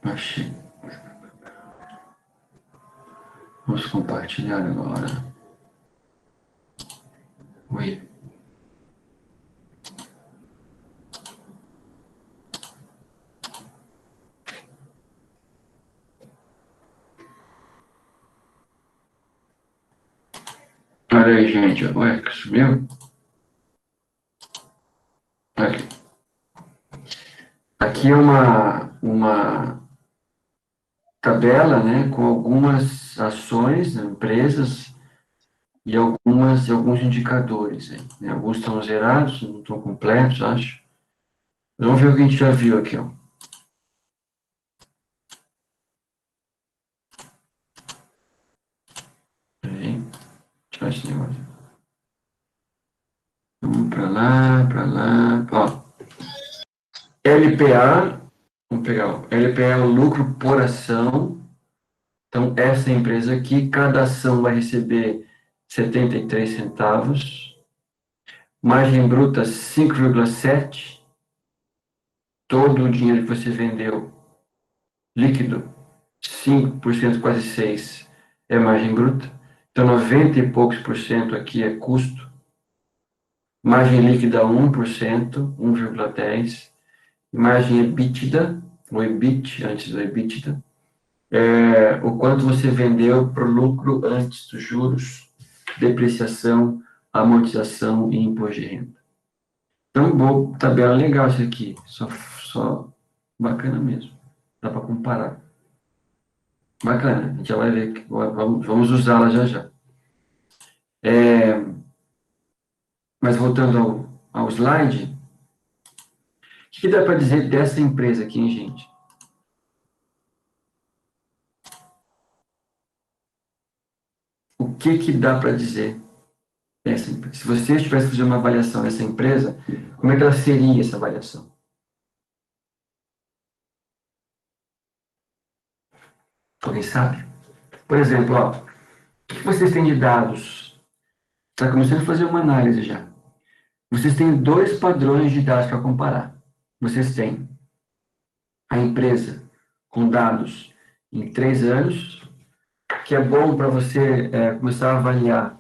Achei. Vamos compartilhar agora. Oi. Olha aí, gente. Ué, que sumiu? Aqui. Aqui é uma tabela, né, com algumas ações, né, empresas e alguns indicadores. Né? Alguns estão zerados, não estão completos, acho. Vamos ver o que a gente já viu aqui. Ó. Peraí, tirar esse negócio. Vamos para lá. Ó. LPA, vamos pegar. Ó. LPA é o lucro por ação. Então, essa empresa aqui, cada ação vai receber 73 centavos. Margem bruta, 5,7. Todo o dinheiro que você vendeu, líquido, 5%, quase 6%, é margem bruta. Então, 90 e poucos por cento aqui é custo. Margem líquida, 1%, 1,10%. Margem EBITDA, o EBIT, antes do EBITDA. O quanto você vendeu para o lucro antes dos juros, depreciação, amortização e imposto de renda. Então, boa, tabela legal isso aqui. Só bacana mesmo. Dá para comparar. Bacana, a gente já vai ver. Vamos usá-la já. Mas voltando ao slide, o que dá para dizer dessa empresa aqui, hein, gente? que dá para dizer dessa empresa? Se você tivesse que fazer uma avaliação dessa empresa, como é que ela seria essa avaliação? Alguém sabe? Por exemplo, ó, o que vocês têm de dados? Está começando a fazer uma análise já. Vocês têm 2 padrões de dados para comparar. Vocês têm a empresa com dados em 3 anos, que é bom para você começar a avaliar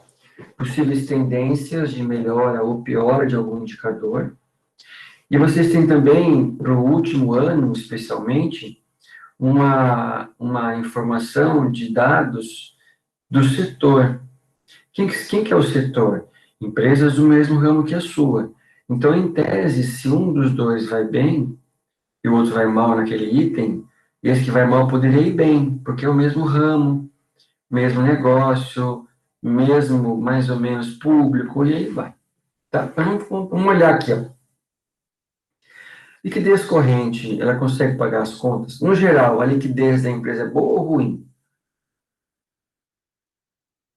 possíveis tendências de melhora ou piora de algum indicador. E vocês têm também, para o último ano, especialmente, uma informação de dados do setor. Quem que é o setor? Empresas do mesmo ramo que a sua. Então, em tese, se um dos dois vai bem e o outro vai mal naquele item, esse que vai mal poderia ir bem, porque é o mesmo ramo, mesmo negócio, mesmo mais ou menos público, e aí vai. Tá? Então, vamos olhar aqui, ó. Liquidez corrente, ela consegue pagar as contas? No geral, a liquidez da empresa é boa ou ruim?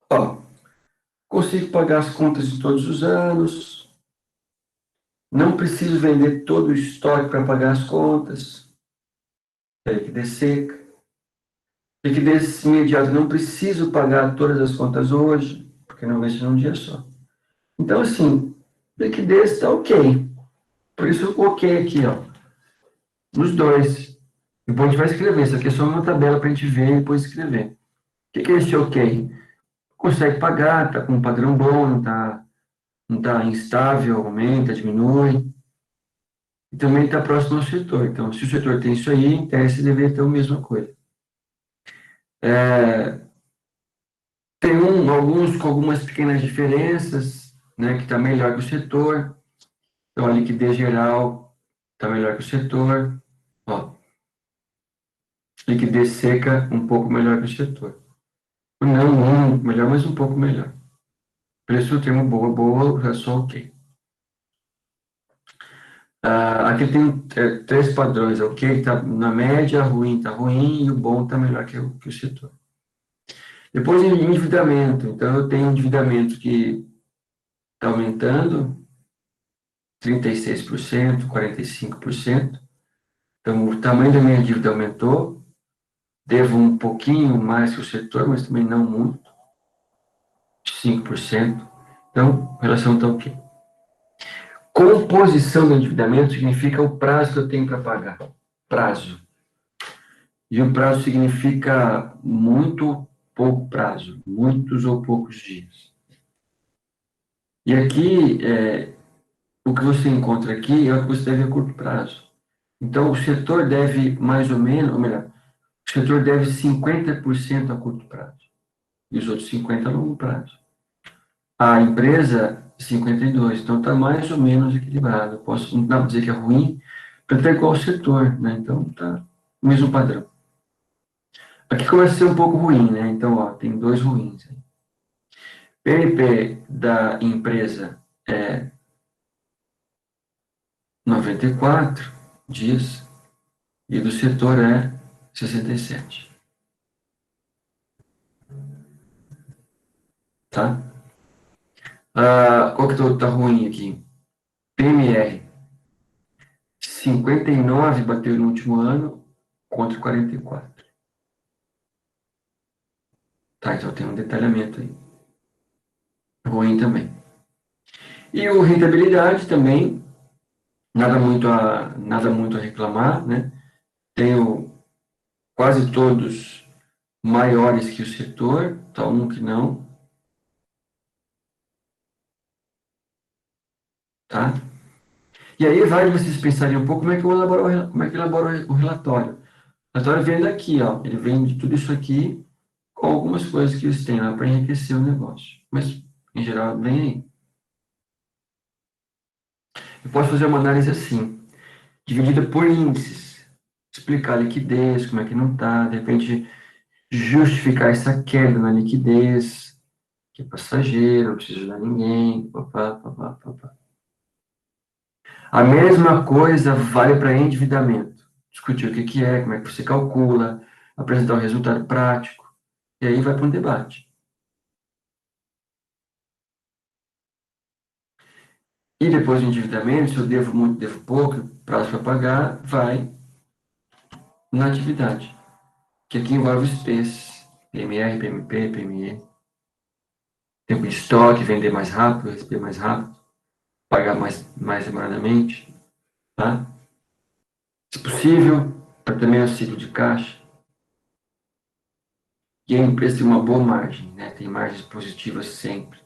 Ó, consigo pagar as contas de todos os anos, não preciso vender todo o estoque para pagar as contas, é liquidez seca. Liquidez imediata, não preciso pagar todas as contas hoje, porque não vence num dia só. Então, assim, liquidez está ok. Por isso eu coloquei aqui, ó, nos dois. Depois a gente vai escrever, isso aqui é só uma tabela para a gente ver e depois escrever. O que é esse ok? Consegue pagar, está com um padrão bom, não tá instável, aumenta, diminui. E também está próximo ao setor. Então, se o setor tem isso aí, em tese deveria ter a mesma coisa. Tem alguns com algumas pequenas diferenças, né, que está melhor que o setor. Então, a liquidez geral está melhor que o setor. Ó, liquidez seca, um pouco melhor que o setor. Não melhor, mas um pouco melhor. Preço do termo boa, já só ok. Aqui tem 3 padrões, ok? Está na média, ruim está ruim, e o bom está melhor que o setor. Depois, endividamento. Então, eu tenho endividamento que está aumentando, 36%, 45%. Então, o tamanho da minha dívida aumentou. Devo um pouquinho mais que o setor, mas também não muito. 5%. Então, a relação está ok. Composição do endividamento significa o prazo que eu tenho para pagar. Prazo. E o prazo significa muito pouco prazo. Muitos ou poucos dias. E aqui, o que você encontra aqui é o que você deve a curto prazo. Então, o setor deve mais ou menos, ou melhor, o setor deve 50% a curto prazo. E os outros 50% a longo prazo. A empresa, 52%. Então, está mais ou menos equilibrado. Não dá para dizer que é ruim, para estar igual ao setor, né? Então, está no mesmo padrão. Aqui começa a ser um pouco ruim, né? Então, ó, tem 2 ruins. PNP da empresa é 94 dias e do setor é 67. Tá? Qual que tá ruim aqui? PMR. 59 bateu no último ano contra 44. Tá, então tem um detalhamento aí. Ruim também. E o rentabilidade também, nada muito a reclamar, né? Tenho quase todos maiores que o setor, tá um que não. Tá? E aí vale vocês pensarem um pouco como é que eu elaboro o relatório. O relatório vem daqui, ó. Ele vem de tudo isso aqui, com algumas coisas que eles têm lá para enriquecer o negócio. Mas, em geral, vem aí. Eu posso fazer uma análise assim, dividida por índices. Explicar a liquidez, como é que não está, de repente justificar essa queda na liquidez, que é passageiro, não precisa ajudar ninguém, papá. A mesma coisa vale para endividamento. Discutir o que é, como é que você calcula, apresentar o resultado prático, e aí vai para um debate. E depois do endividamento, se eu devo muito, devo pouco, prazo para pagar, vai na atividade. Que aqui envolve os P's, PMR, PMP, PME. Tempo de estoque, vender mais rápido, receber mais rápido, pagar mais demoradamente, tá? Se possível, para também o ciclo de caixa. E a empresa tem uma boa margem, né? Tem margens positivas sempre,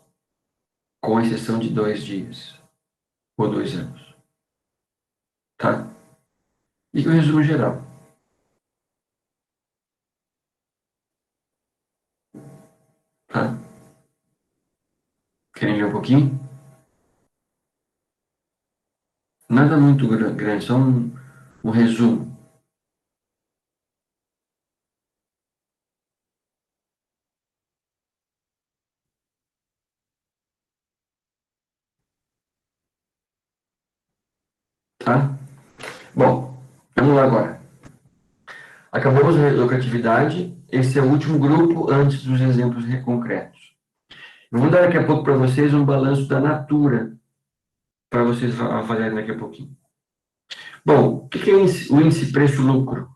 com exceção de 2 dias ou 2 anos, tá? E o resumo geral. Tá? Querem ler um pouquinho? Nada muito grande, só um resumo. Tá? Bom, vamos lá agora. Acabamos a lucratividade. Esse é o último grupo antes dos exemplos concretos. Eu vou dar daqui a pouco para vocês um balanço da Natura, para vocês avaliarem daqui a pouquinho. Bom, o que é o índice preço-lucro?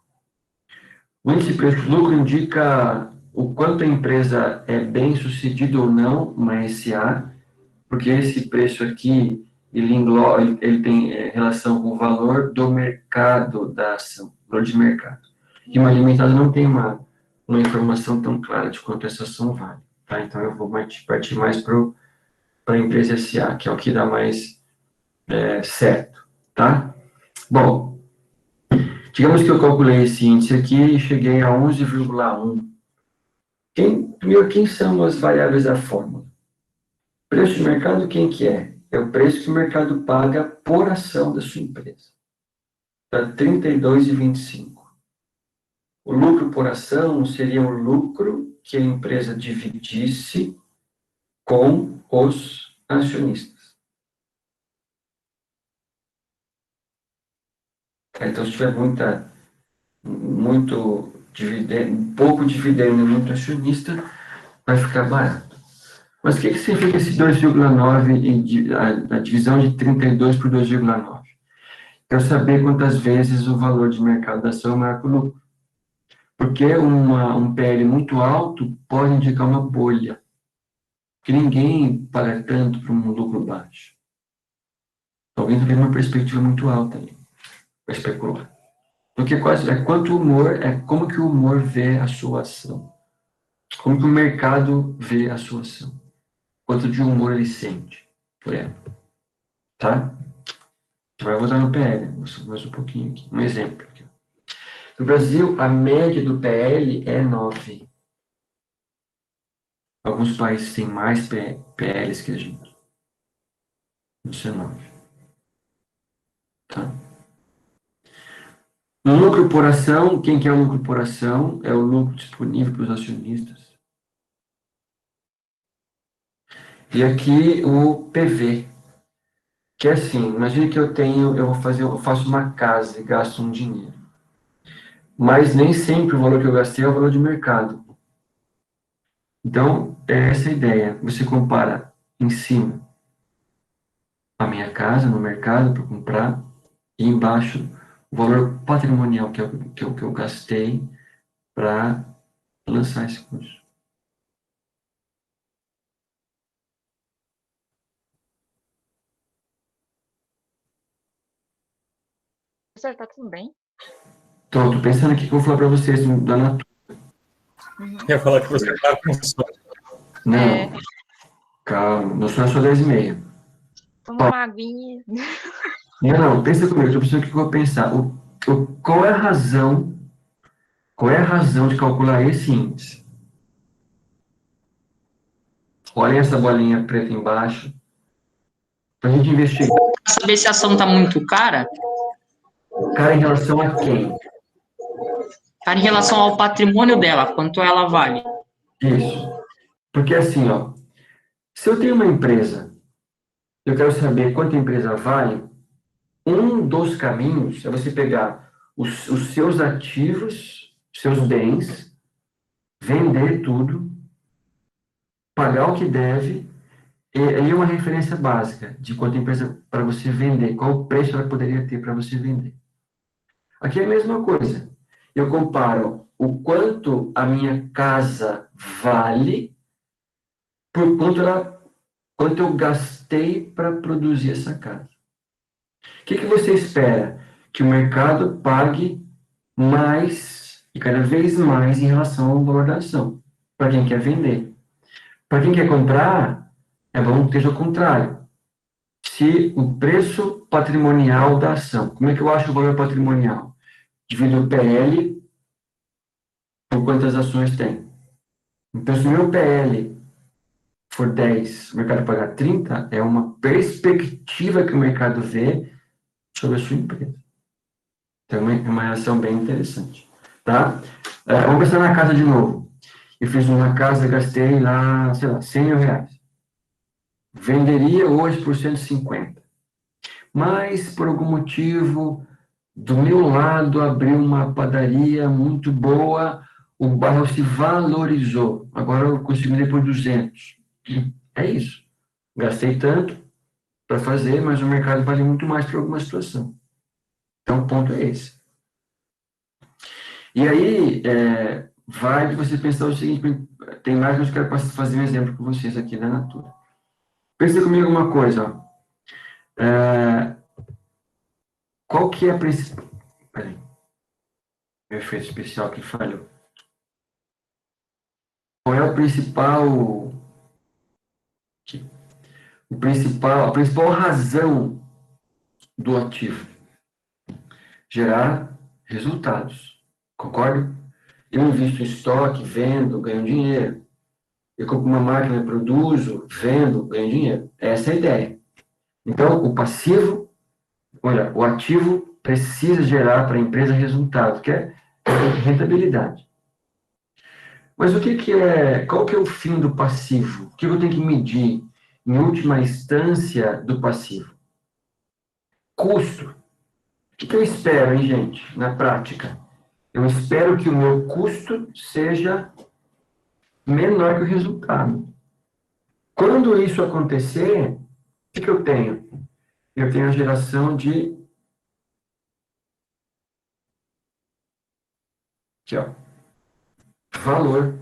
O índice preço-lucro indica o quanto a empresa é bem sucedida ou não, uma SA, porque esse preço aqui, ele tem relação com o valor do mercado da ação, valor de mercado. E uma limitada não tem uma informação tão clara de quanto essa ação vale. Tá? Então, eu vou partir mais para a empresa SA, que é o que dá mais certo. Tá? Bom, digamos que eu calculei esse índice aqui e cheguei a 11,1. Primeiro, quem são as variáveis da fórmula? Preço de mercado, quem que é? É o preço que o mercado paga por ação da sua empresa. Está R$ 32,25. O lucro por ação seria o lucro que a empresa dividisse com os acionistas. Então, se tiver muito dividendo, pouco dividendo e muito acionista, vai ficar barato. Mas o que significa esse 2,9 a divisão de 32 por 2,9? Quero saber quantas vezes o valor de mercado da ação é maior que o lucro. Porque um PL muito alto pode indicar uma bolha. Que ninguém paga tanto para um lucro baixo. Alguém tem uma perspectiva muito alta ali, para especular. Porque quanto humor, como que o humor vê a sua ação. Como que o mercado vê a sua ação. Quanto de humor ele sente por ela. Tá? Vai voltar no PL, mais um pouquinho aqui. Um exemplo aqui. No Brasil, a média do PL é 9. Alguns países têm mais PLs que a gente. Isso é 9. Tá? Lucro por ação, quem que é o lucro por ação? É o lucro disponível para os acionistas. E aqui o PV, que é assim, imagine que eu faço uma casa e gasto um dinheiro. Mas nem sempre o valor que eu gastei é o valor de mercado. Então, é essa a ideia. Você compara em cima a minha casa no mercado para comprar e embaixo o valor patrimonial que eu gastei para lançar esse curso. Professor, tá tudo bem? Então, tô pensando aqui que eu vou falar para vocês da Natura. Eu ia falar que você estava com sono. Não, calma, não sou só 10h30. Toma uma aguinha. Não, pensa comigo, eu tô pensando o que eu vou pensar. Qual é a razão de calcular esse índice? Olhem essa bolinha preta embaixo. Para a gente investigar. Para saber se a ação está muito cara. Cara, em relação a quem? Cara, em relação ao patrimônio dela, quanto ela vale. Isso. Porque assim, ó, se eu tenho uma empresa, eu quero saber quanto a empresa vale, um dos caminhos é você pegar os seus ativos, seus bens, vender tudo, pagar o que deve aí é uma referência básica de quanto a empresa para você vender, qual o preço ela poderia ter para você vender. Aqui é a mesma coisa. Eu comparo o quanto a minha casa vale por quanto eu gastei para produzir essa casa. O que você espera? Que o mercado pague mais e cada vez mais em relação ao valor da ação, para quem quer vender. Para quem quer comprar, é bom que esteja ao contrário. Se o preço patrimonial da ação, como é que eu acho o valor patrimonial? Divido o PL por quantas ações tem. Então, se o meu PL for 10, o mercado pagar 30, é uma perspectiva que o mercado vê sobre a sua empresa. Então, é uma relação bem interessante. Tá? Vamos pensar na casa de novo. Eu fiz uma casa, gastei lá, sei lá, 100 mil reais. Venderia hoje por 150. Mas, por algum motivo, do meu lado, abriu uma padaria muito boa, o bairro se valorizou. Agora eu consigo vender por 200. É isso. Gastei tanto para fazer, mas o mercado vale muito mais por alguma situação. Então, o ponto é esse. E aí, vai de você pensar o seguinte, tem mais, mas eu quero fazer um exemplo com vocês aqui da Natura. Pensa comigo uma coisa, ó. Qual que é a principal... Peraí. O efeito especial que falhou. Qual é a principal a principal razão do ativo? Gerar resultados. Concorda? Eu invisto em estoque, vendo, ganho dinheiro. Eu compro uma máquina, produzo, vendo, ganho dinheiro. Essa é a ideia. Então, o passivo, olha, o ativo precisa gerar para a empresa resultado, que é rentabilidade. Mas qual que é o fim do passivo? O que eu tenho que medir, em última instância, do passivo? Custo. O que eu espero, hein, gente, na prática? Eu espero que o meu custo seja menor que o resultado. Quando isso acontecer, o que eu tenho? Eu tenho a geração de... Aqui, ó. Valor.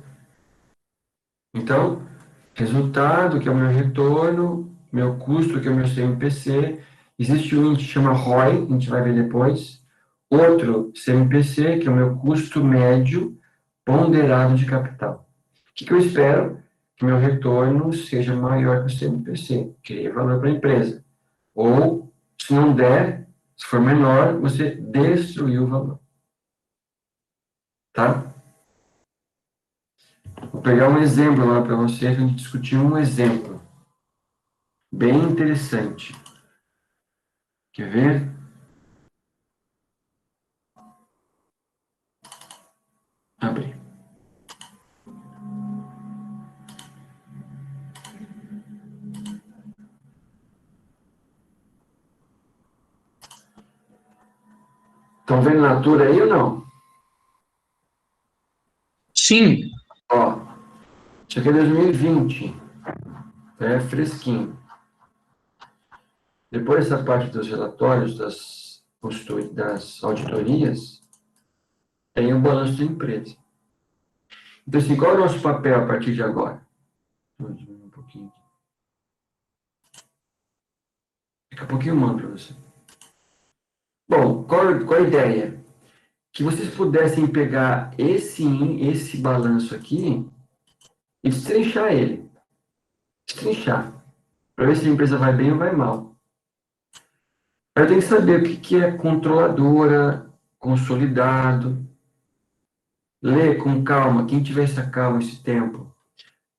Então, resultado, que é o meu retorno, meu custo, que é o meu CMPC. Existe um que chama ROI, a gente vai ver depois. Outro, CMPC, que é o meu custo médio ponderado de capital. O que eu espero? Que meu retorno seja maior que o CMPC, que é valor para a empresa. Ou, se não der, se for menor, você destruiu o valor. Tá? Vou pegar um exemplo lá para vocês, a gente discutir um exemplo. Bem interessante. Quer ver? Abrir. Estão vendo Natura aí ou não? Sim. Ó, isso aqui é 2020. É fresquinho. Depois dessa parte dos relatórios, das auditorias, tem o balanço da empresa. Então, assim, qual é o nosso papel a partir de agora? Vou diminuir um pouquinho aqui. Daqui a pouquinho eu mando para você. Bom, qual a ideia? Que vocês pudessem pegar esse balanço aqui e destrinchar ele. Destrinchar. Para ver se a empresa vai bem ou vai mal. Eu tenho que saber o que é controladora, consolidado. Ler com calma, quem tiver essa calma, esse tempo.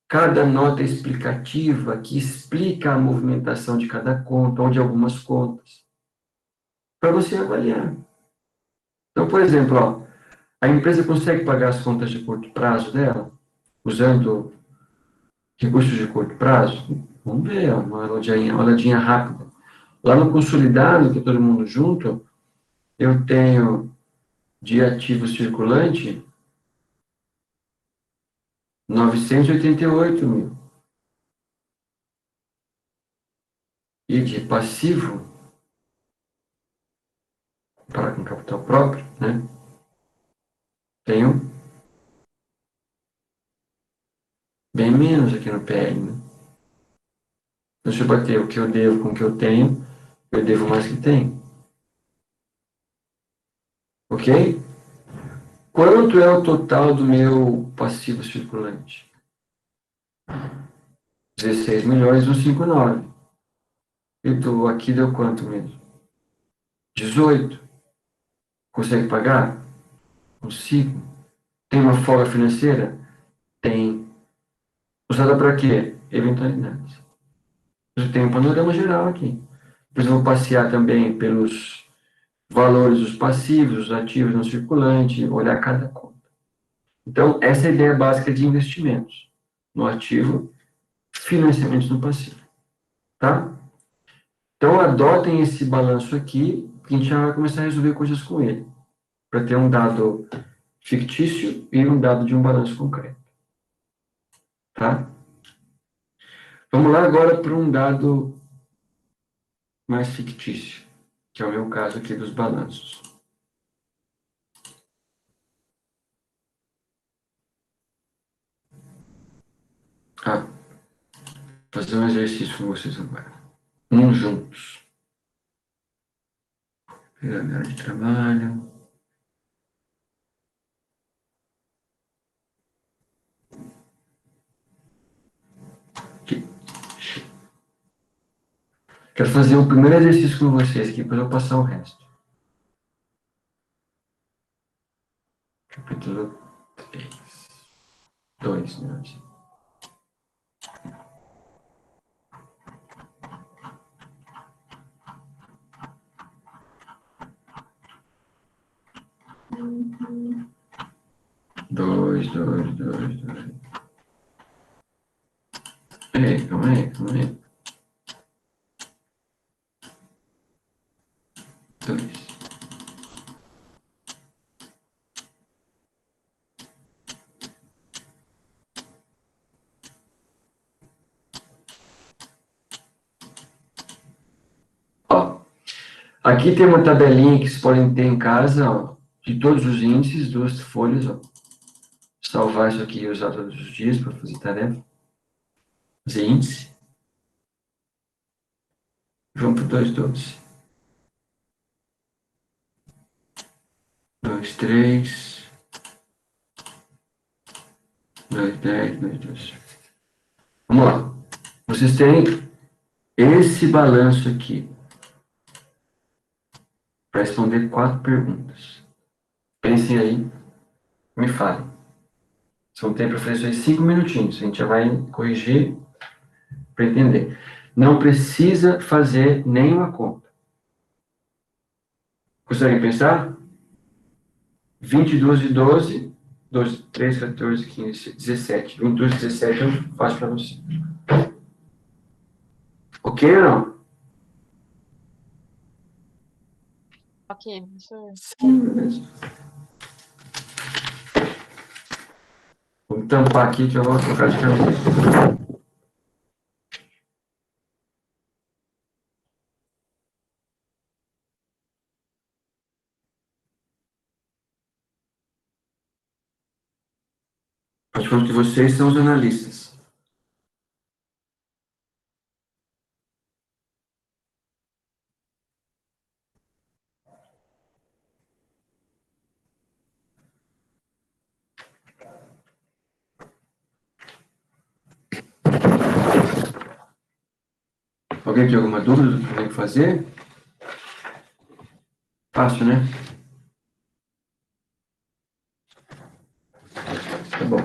Cada nota explicativa que explica a movimentação de cada conta ou de algumas contas. Para você avaliar. Então, por exemplo, ó, a empresa consegue pagar as contas de curto prazo dela, usando recursos de curto prazo? Vamos ver, ó, uma olhadinha rápida. Lá no consolidado, que é todo mundo junto, eu tenho de ativo circulante 988 mil. e de passivo, para com capital próprio, né? Tenho bem menos aqui no PL, né? Então, se eu bater o que eu devo com o que eu tenho, eu devo mais que tenho. Ok? Quanto é o total do meu passivo circulante? 16 milhões 159. Aqui deu quanto mesmo? 18. Consegue pagar? Consigo. Tem uma folga financeira? Tem. Usada para quê? Eventualidades. Eu tenho um panorama geral aqui. Depois eu vou passear também pelos valores dos passivos, os ativos no circulante, olhar cada conta. Então, essa é a ideia básica de investimentos. No ativo, financiamentos no passivo. Tá? Então, adotem esse balanço aqui, que a gente já vai começar a resolver coisas com ele, para ter um dado fictício e um dado de um balanço concreto. Tá? Vamos lá agora para um dado mais fictício, que é o meu caso aqui dos balanços. Ah, fazer um exercício com vocês agora. Juntos. Pegar a minha área de trabalho. Aqui. Quero fazer o primeiro exercício com vocês aqui, depois eu vou passar o resto. Capítulo 3. 2, né? Dois. Calma aí. 2. Ó, aqui tem uma tabelinha que vocês podem ter em casa, ó, de todos os índices, 2 folhas, ó. Salvar isso aqui e usar todos os dias para fazer tarefa. Fazer índice. Vamos para 2,12. 2,3. 2,10, 2,12. Vamos lá. Vocês têm esse balanço aqui para responder 4 perguntas. Pensem aí, me falem. Vocês vão ter para fazer isso aí 5 minutinhos. A gente já vai corrigir para entender. Não precisa fazer nenhuma conta. Conseguem pensar? 22 e 12, 12, 3, 14, 15, 17. 22 e 17 eu faço para você. Ok ou não? Ok, professor. Sim, beleza. Vou tampar aqui que eu vou trocar de câmera. Faz de conta que vocês são os analistas. Alguém tem alguma dúvida do que tem que fazer? Fácil, né? Tá bom.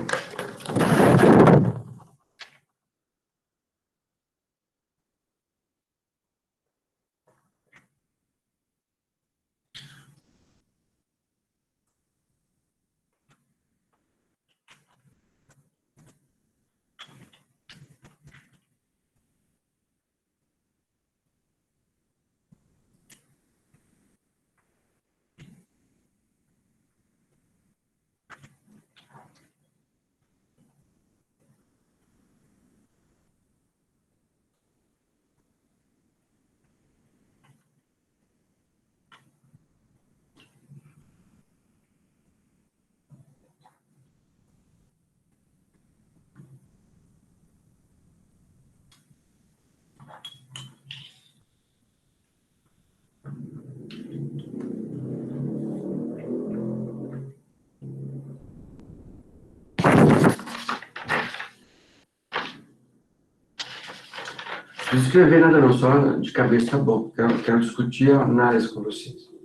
precisa escrever nada não, só de cabeça tá bom. Quero discutir a análise com vocês.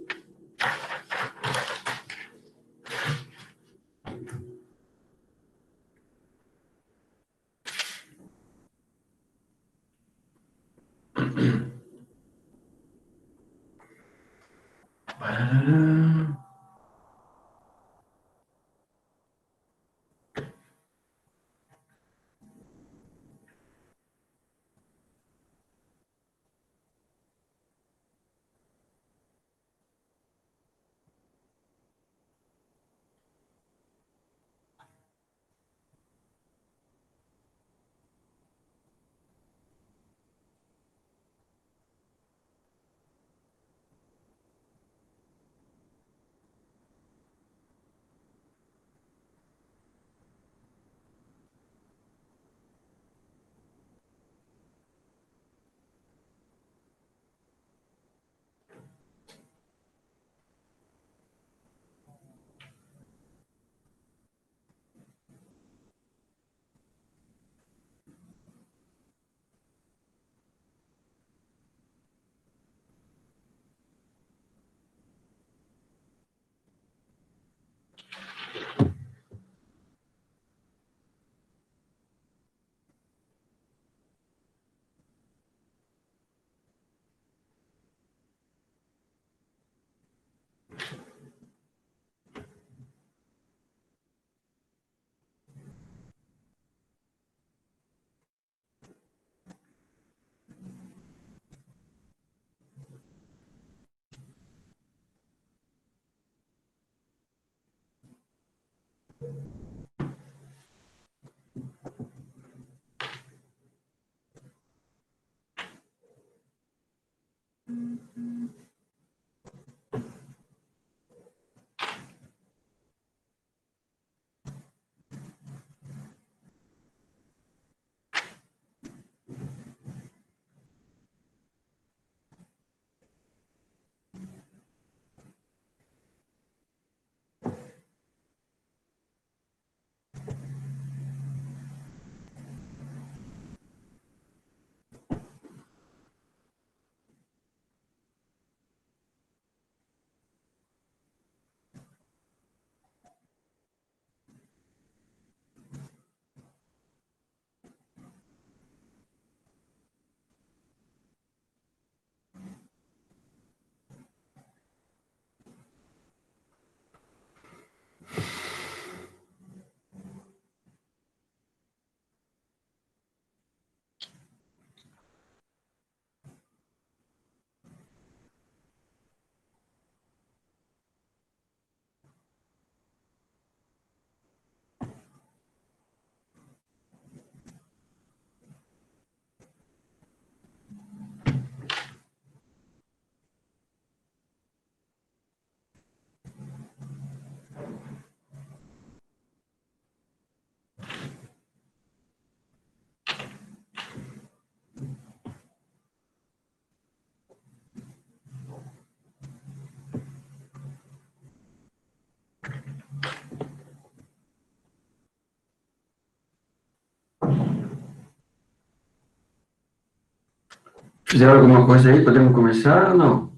Fizeram alguma coisa aí? Podemos começar ou não?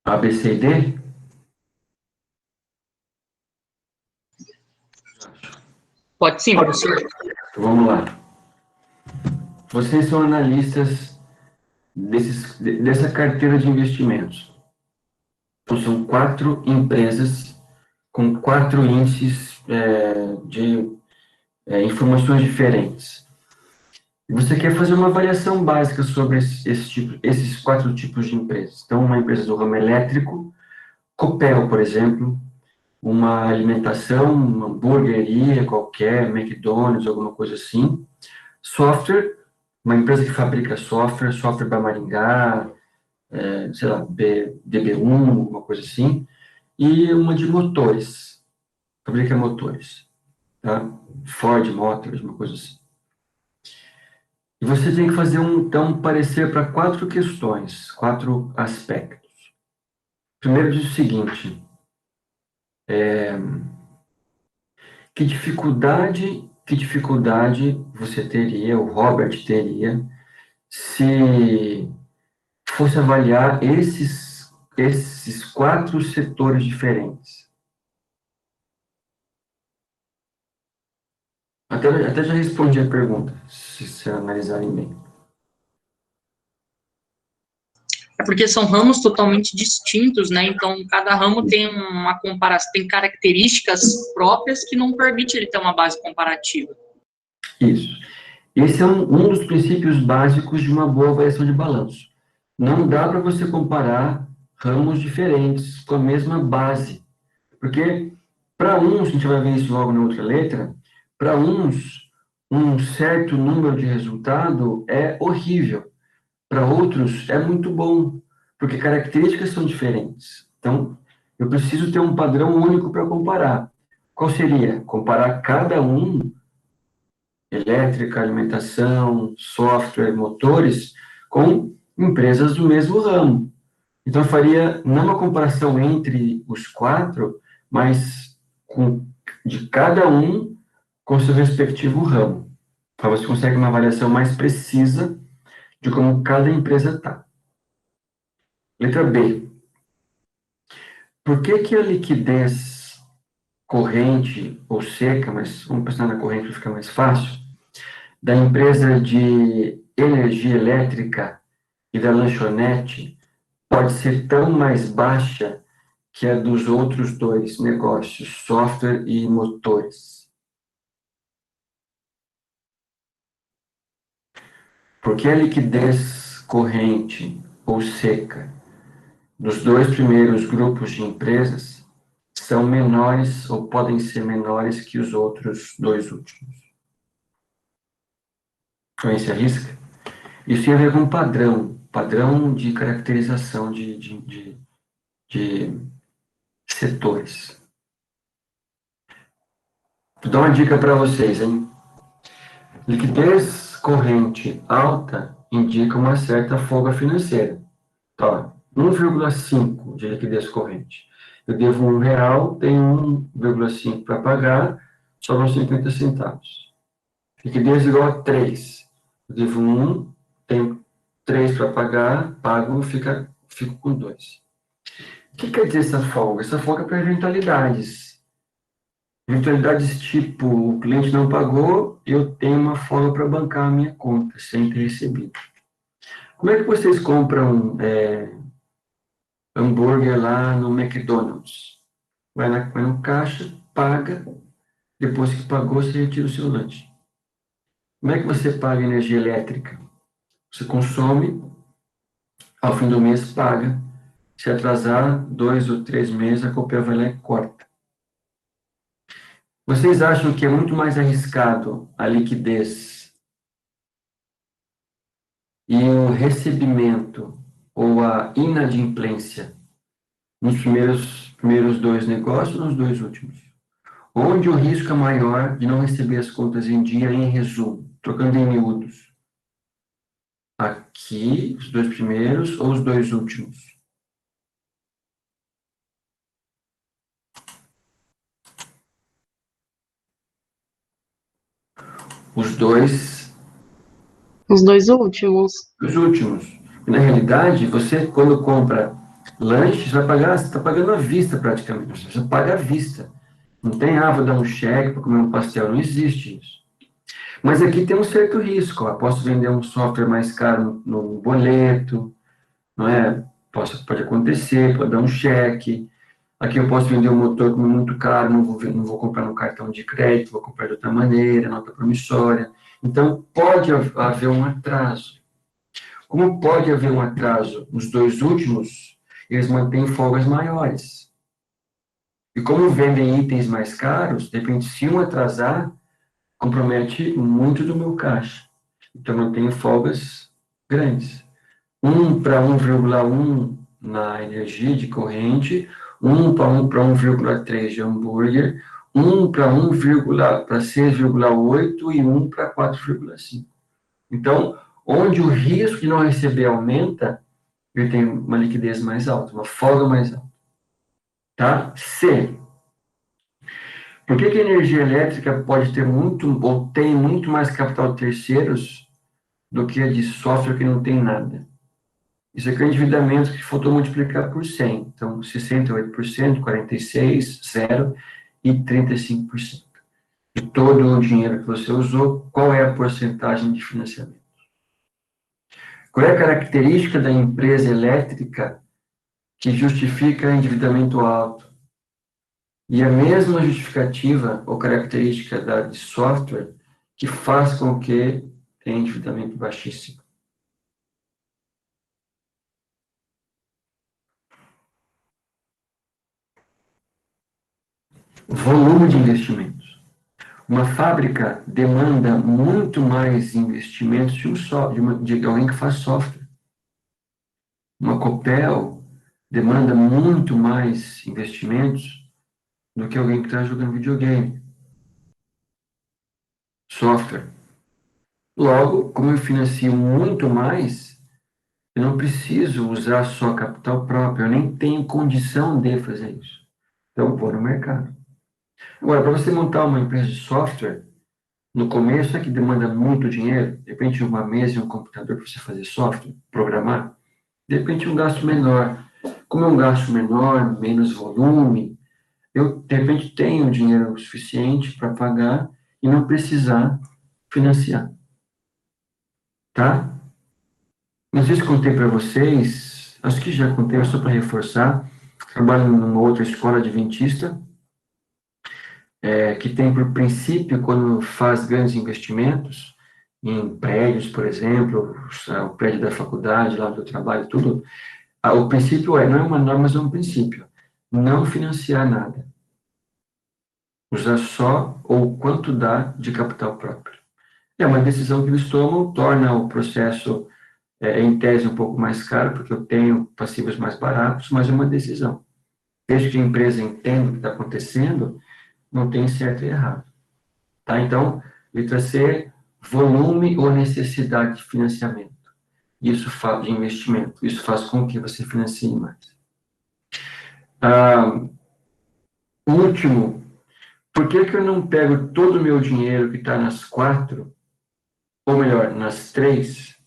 A, B, C e D? Pode sim, professor. Então, vamos lá. Vocês são analistas dessa carteira de investimentos. Então, são 4 empresas com 4 índices de informações diferentes. E você quer fazer uma avaliação básica sobre esses 4 tipos de empresas. Então, uma empresa do ramo elétrico, Copel, por exemplo, uma alimentação, uma hamburgueria qualquer, McDonald's, alguma coisa assim. Software, uma empresa que fabrica software para Maringá, sei lá, DB1, alguma coisa assim. E uma de motores, fabrica motores, tá? Ford Motors, uma coisa assim. E você tem que fazer um parecer para 4 questões, 4 aspectos. Primeiro diz o seguinte, que dificuldade você teria, o Robert teria, se fosse avaliar esses 4 setores diferentes? Até já respondi a pergunta, se analisarem bem. É porque são ramos totalmente distintos, né? Então, cada ramo tem uma comparação, tem características próprias que não permite ele ter uma base comparativa. Isso. Esse é um dos princípios básicos de uma boa avaliação de balanço. Não dá para você comparar ramos diferentes com a mesma base. Porque, para uns, a gente vai ver isso logo na outra letra, para uns, um certo número de resultado é horrível. Para outros, é muito bom, porque características são diferentes. Então, eu preciso ter um padrão único para comparar. Qual seria? Comparar cada um, elétrica, alimentação, software, motores, com empresas do mesmo ramo. Então, eu faria não uma comparação entre os 4, mas de cada um com seu respectivo ramo. Então, você consegue uma avaliação mais precisa de como cada empresa está. Letra B. Por que a liquidez corrente ou seca, mas vamos pensar na corrente para ficar mais fácil, da empresa de energia elétrica e da lanchonete pode ser tão mais baixa que a dos outros 2 negócios, software e motores? Porque a liquidez corrente ou seca dos 2 primeiros grupos de empresas são menores ou podem ser menores que os outros 2 últimos? Alguém se arrisca? Isso tem a ver com padrão de caracterização de setores. Vou dar uma dica para vocês, hein? Liquidez corrente alta indica uma certa folga financeira. Tá, 1,5 de liquidez corrente. Eu devo R$1, tenho 1,5 para pagar, sobram 50 centavos. Liquidez igual a 3. Eu devo 1, tenho 3 para pagar, pago, fico com 2. O que quer dizer essa folga? Essa folga é para eventualidades. Eventualidades tipo, o cliente não pagou, eu tenho uma folga para bancar a minha conta, sem ter recebido. Como é que vocês compram hambúrguer lá no McDonald's? Vai no caixa, paga, depois que pagou, você retira o seu lanche. Como é que você paga energia elétrica? Você consome, ao fim do mês paga. Se atrasar 2 ou 3 meses, a Copel vai lá e corta. Vocês acham que é muito mais arriscado a liquidez e o recebimento ou a inadimplência nos primeiros 2 negócios ou nos 2 últimos? Onde o risco é maior de não receber as contas em dia, em resumo, trocando em miúdos? Aqui, os 2 primeiros ou os 2 últimos? Os 2 últimos. Os últimos. Na realidade, você, quando compra lanche, você está pagando à vista praticamente. Você paga à vista. Não tem, vou dar um cheque para comer um pastel. Não existe isso. Mas aqui tem um certo risco. Posso vender um software mais caro no boleto, não é? Pode acontecer, pode dar um cheque. Aqui eu posso vender um motor como muito caro, não vou comprar no cartão de crédito, vou comprar de outra maneira, nota promissória. Então, pode haver um atraso. Como pode haver um atraso nos 2 últimos, eles mantêm folgas maiores. E como vendem itens mais caros, de repente, se um atrasar, compromete muito do meu caixa. Então, eu mantenho folgas grandes. 1 para 1,1 na energia de corrente, 1 para 1,3 de hambúrguer, 1 para 6,8 e 1 para 4,5. Então, onde o risco de não receber aumenta, ele tem uma liquidez mais alta, uma folga mais alta. Tá? C. Por que a energia elétrica pode ter muito, ou tem muito mais capital de terceiros do que a de software que não tem nada. Isso aqui é o endividamento que faltou multiplicar por 100. Então, 68%, 46%, 0% e 35%. De todo o dinheiro que você usou, qual é a porcentagem de financiamento? Qual é a característica da empresa elétrica que justifica endividamento alto? E a mesma justificativa ou característica da de software que faz com que tenha endividamento baixíssimo. Volume de investimentos. Uma fábrica demanda muito mais investimentos de alguém que faz software. Uma Copel demanda muito mais investimentos do que alguém que está jogando videogame. Software. Logo, como eu financio muito mais, eu não preciso usar só capital próprio, eu nem tenho condição de fazer isso. Então, eu vou no mercado. Agora, para você montar uma empresa de software, no começo é que demanda muito dinheiro, de repente uma mesa e um computador para você fazer software, programar, de repente um gasto menor. Como é um gasto menor, menos volume, eu, de repente, tenho dinheiro suficiente para pagar e não precisar financiar. Tá? Não sei se contei para vocês, acho que já contei, mas só para reforçar, trabalho numa outra escola adventista, que tem por princípio, quando faz grandes investimentos, em prédios, por exemplo, o prédio da faculdade, lá do trabalho, tudo, o princípio não é uma norma, mas é um princípio, não financiar nada. Usar só ou quanto dá de capital próprio. É uma decisão que eles tomam, torna o processo, em tese, um pouco mais caro, porque eu tenho passivos mais baratos, mas é uma decisão. Desde que a empresa entenda o que está acontecendo, não tem certo e errado. Tá? Então, letra C, volume ou necessidade de financiamento. Isso faz de investimento. Isso faz com que você financie mais. Último, por que eu não pego todo o meu dinheiro que está nas 4, ou melhor, nas 3,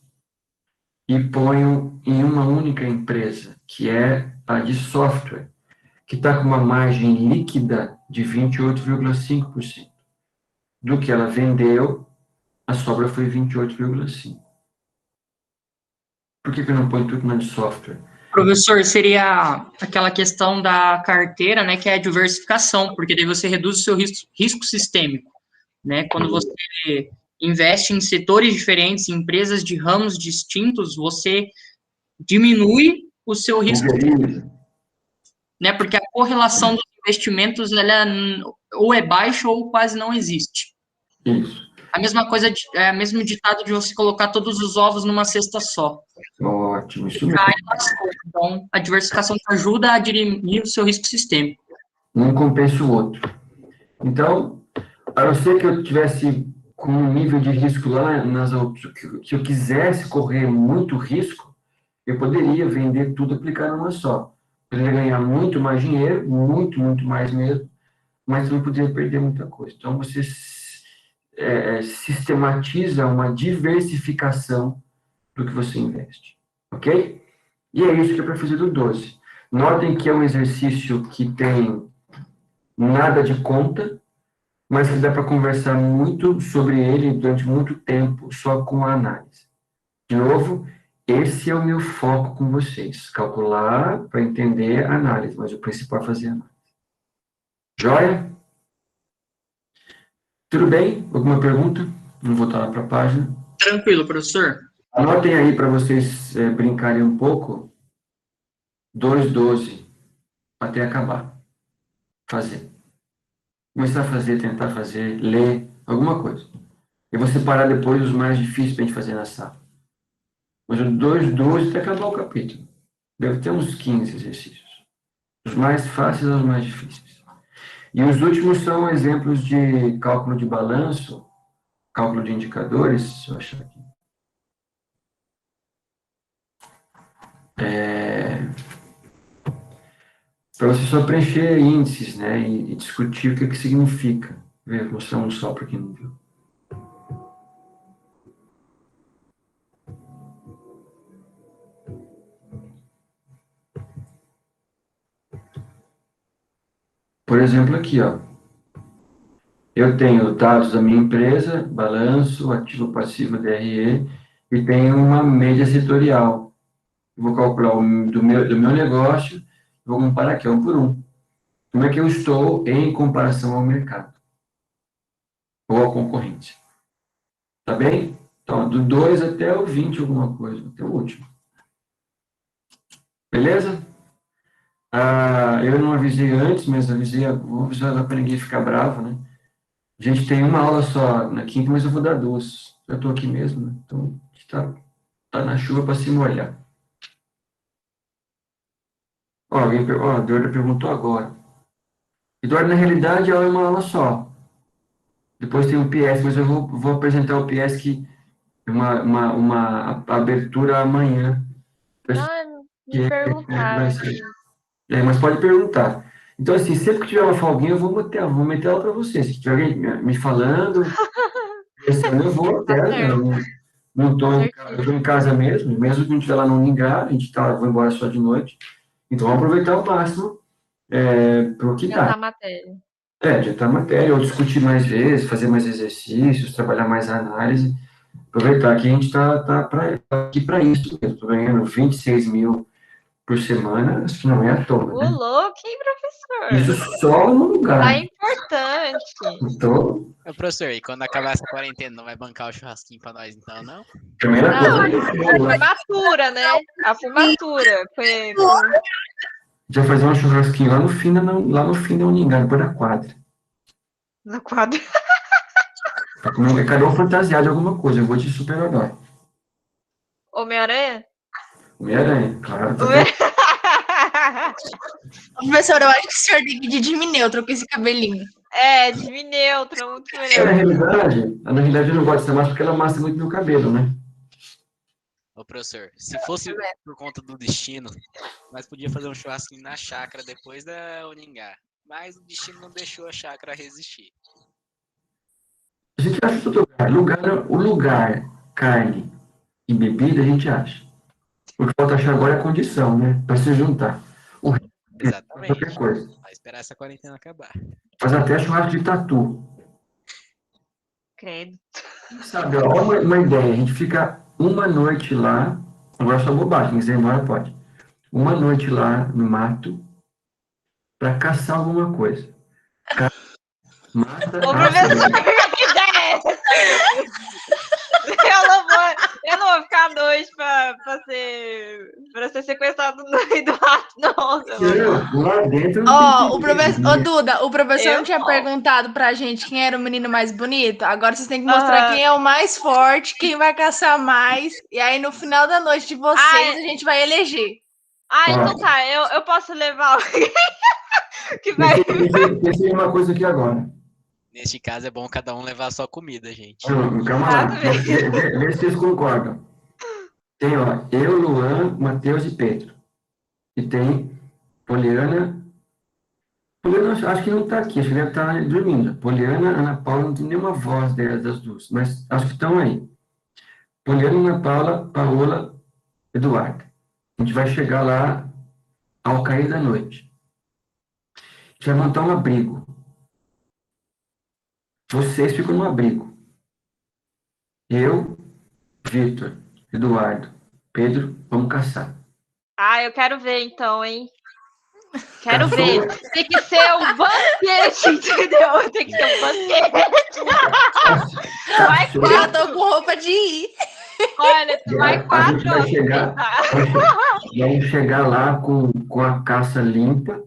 e ponho em uma única empresa, que é a de software, que está com uma margem líquida de 28,5%. Do que ela vendeu, a sobra foi 28,5%. Por que eu não ponho tudo na de software? Professor, seria aquela questão da carteira, né, que é a diversificação, porque daí você reduz o seu risco sistêmico, né? Quando você investe em setores diferentes, em empresas de ramos distintos, você diminui o seu risco, né? Porque a correlação dos investimentos, ela ou é baixa ou quase não existe. Isso. A mesma coisa, é o mesmo ditado de você colocar todos os ovos numa cesta só. Ótimo, isso mesmo. Então, a diversificação te ajuda a diminuir o seu risco sistêmico. Um compensa o outro. Então, a não ser que eu tivesse com um nível de risco lá, que eu quisesse correr muito risco, eu poderia vender tudo e aplicar numa só. Poderia ganhar muito mais dinheiro, muito mais mesmo, mas não poderia perder muita coisa. Então, você sistematiza uma diversificação do que você investe, ok? E é isso que é para fazer do 12. Notem que é um exercício que tem nada de conta, mas que dá para conversar muito sobre ele durante muito tempo, só com a análise. De novo, esse é o meu foco com vocês, calcular para entender a análise, mas o principal é fazer a análise. Joia? Tudo bem? Alguma pergunta? Vamos voltar lá para a página. Tranquilo, professor. Anotem aí para vocês brincarem um pouco. 2,12 até acabar. Fazer. Começar a fazer, tentar fazer, ler, alguma coisa. E você parar depois os mais difíceis para a gente fazer na sala. Mas o 2,12 até acabar o capítulo. Deve ter uns 15 exercícios. Os mais fáceis aos mais difíceis. E os últimos são exemplos de cálculo de balanço, cálculo de indicadores, se eu achar aqui. Para você só preencher índices, né, e discutir o que significa. Vou mostrar um só para quem não viu. Por exemplo, aqui, ó. Eu tenho dados da minha empresa, balanço, ativo, passivo, DRE, e tenho uma média setorial. Vou calcular do meu negócio, vou comparar aqui, um por um. Como é que eu estou em comparação ao mercado? Ou ao concorrente? Tá bem? Então, do 2 até o 20, alguma coisa, até o último. Beleza? Eu não avisei antes, mas vou avisar para ninguém ficar bravo, né? A gente tem uma aula só na quinta, mas eu vou dar duas. Eu estou aqui mesmo, né? Então, a gente tá na chuva para se molhar. Ó, a Eduardo perguntou agora. Eduardo, na realidade, ela é uma aula só. Depois tem o PS, mas eu vou apresentar o PS que é uma abertura amanhã. Ah, me perguntaram. Mas pode perguntar. Então, assim, sempre que tiver uma folguinha, eu vou meter ela para você. Se tiver alguém me falando, eu vou até. Não estou em casa mesmo que a gente estiver lá no Ningar, vou embora só de noite. Então, vamos aproveitar ao máximo para o que Já tá dá. a matéria. Adiantar a matéria, ou discutir mais vezes, fazer mais exercícios, trabalhar mais a análise. Aproveitar que a gente está aqui para isso. Eu estou ganhando 26 mil por semana, acho que não é à toa, Ô, né? louco, hein, professor? Isso só no lugar. Tá importante. Então, Professor, e quando acabar essa quarentena, não vai bancar o churrasquinho pra nós, então, não? primeira Não, coisa. a formatura, né? A formatura. Já fazer um churrasquinho lá no fim da Uningá, depois da quadra. No quadro. Pra comer, cada um fantasiado de alguma coisa. Eu vou de super-herói. Homem-Aranha? Homem-Aranha, claro. Professor, eu acho que o senhor tem que ir de Jimmy Neutron com esse cabelinho. De neutro, muito Na melhor. realidade, eu não gosto dessa máscara porque ela amassa muito meu cabelo, né? Ô, professor, se fosse por conta do destino, nós podíamos fazer um churrasquinho na chácara depois da Uningá. Mas o destino não deixou a chácara resistir. A gente acha todo lugar. O lugar, carne e bebida, a gente acha. O que falta achar agora é a condição, né? Para se juntar. O resto é Exatamente. qualquer coisa. Vai esperar essa quarentena acabar. Faz até churrasco de tatu. Credo. Sabe, ó, uma ideia. A gente fica uma noite lá. Agora só bobagem, quem quiser ir embora pode. Uma noite lá no mato para caçar alguma coisa. Mata. Ô, professor, que ideia é essa? Eu não vou ficar à noite pra ser sequestrado no meio do mato, não. Lá dentro. Duda, o professor não tinha perguntado pra gente quem era o menino mais bonito? Agora vocês têm que mostrar quem é o mais forte, quem vai caçar mais. E aí, no final da noite de vocês, a gente vai eleger. Então tá. Eu posso levar alguém que vai. Pensei em uma coisa aqui agora. Neste caso, é bom cada um levar a sua comida, gente. Calma lá. Vê se vocês concordam. Tem, ó, eu, Luan, Matheus e Pedro. E tem Poliana. Poliana, acho que não está aqui, acho que deve estar dormindo. Poliana, Ana Paula, não tem nenhuma voz das duas, mas acho que estão aí. Poliana, Ana Paula, Paola, Eduardo. A gente vai chegar lá ao cair da noite. A gente vai montar um abrigo. Vocês ficam no abrigo. Eu, Vitor, Eduardo, Pedro, vamos caçar. Eu quero ver então, hein? Quero ver. Tem que ser um banquete, entendeu? Tem que ser um banquete. Vai quatro. Eu tô com roupa de ir. Olha, vai quatro. Vamos chegar lá com a caça limpa.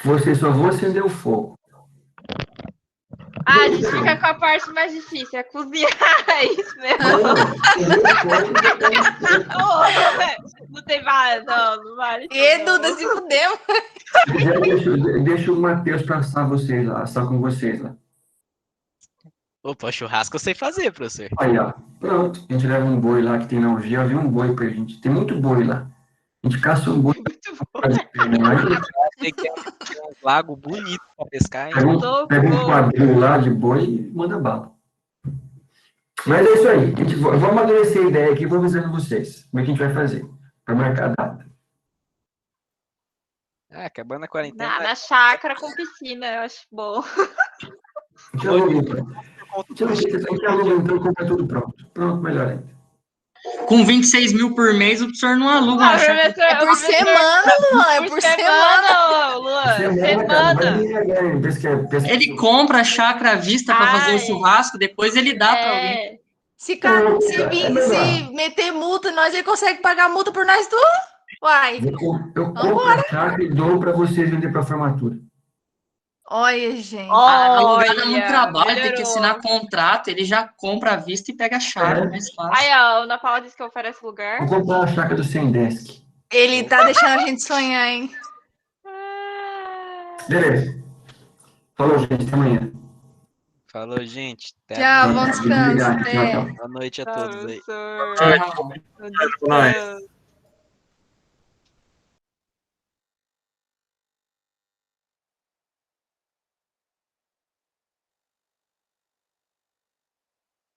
Vocês só vão acender o fogo. A gente fica com a parte mais difícil, é cozinhar, é isso mesmo. Não tem vale, não vale. Duda, se fudeu. Deixa o Matheus passar vocês lá, assar com vocês lá. Opa, churrasco eu sei fazer, professor. Aí, ó, pronto. A gente leva um boi lá que tem na UG, eu vi um boi pra gente. Tem muito boi lá. A gente caça um boi. Tem que ter um lago bonito pra pescar, hein? Pega um quadril lá de boi e manda bala. Mas é isso aí. Vou amadurecer a ideia aqui e vou avisando vocês como é que a gente vai fazer para marcar a data. Ah, acabando a quarentena. Na chácara com piscina, eu acho bom. A gente aluga, então. A gente aluga, então, compra tudo pronto. Pronto, melhor ainda. Com 26 mil por mês, o senhor não aluga uma chácara. É por semana, Luan, é por semana. Luan, semana. Ele compra a chácara à vista para fazer o churrasco, depois ele dá para alguém. Se meter multa, ele consegue pagar a multa por nós tudo. Uai. Eu compro a chácara e dou para vocês vender para a formatura. Olha, gente. A alugada é muito trabalho, tem que assinar contrato, ele já compra à vista e pega a chácara, mais fácil. Aí, ó, o Ana Paula disse que oferece lugar. Vou comprar a chácara do Sendesk. Ele tá deixando a gente sonhar, hein? Beleza. Falou, gente. Até amanhã. Falou, gente. Tchau, bom descanso. Tchau. Boa noite a todos aí. Tchau.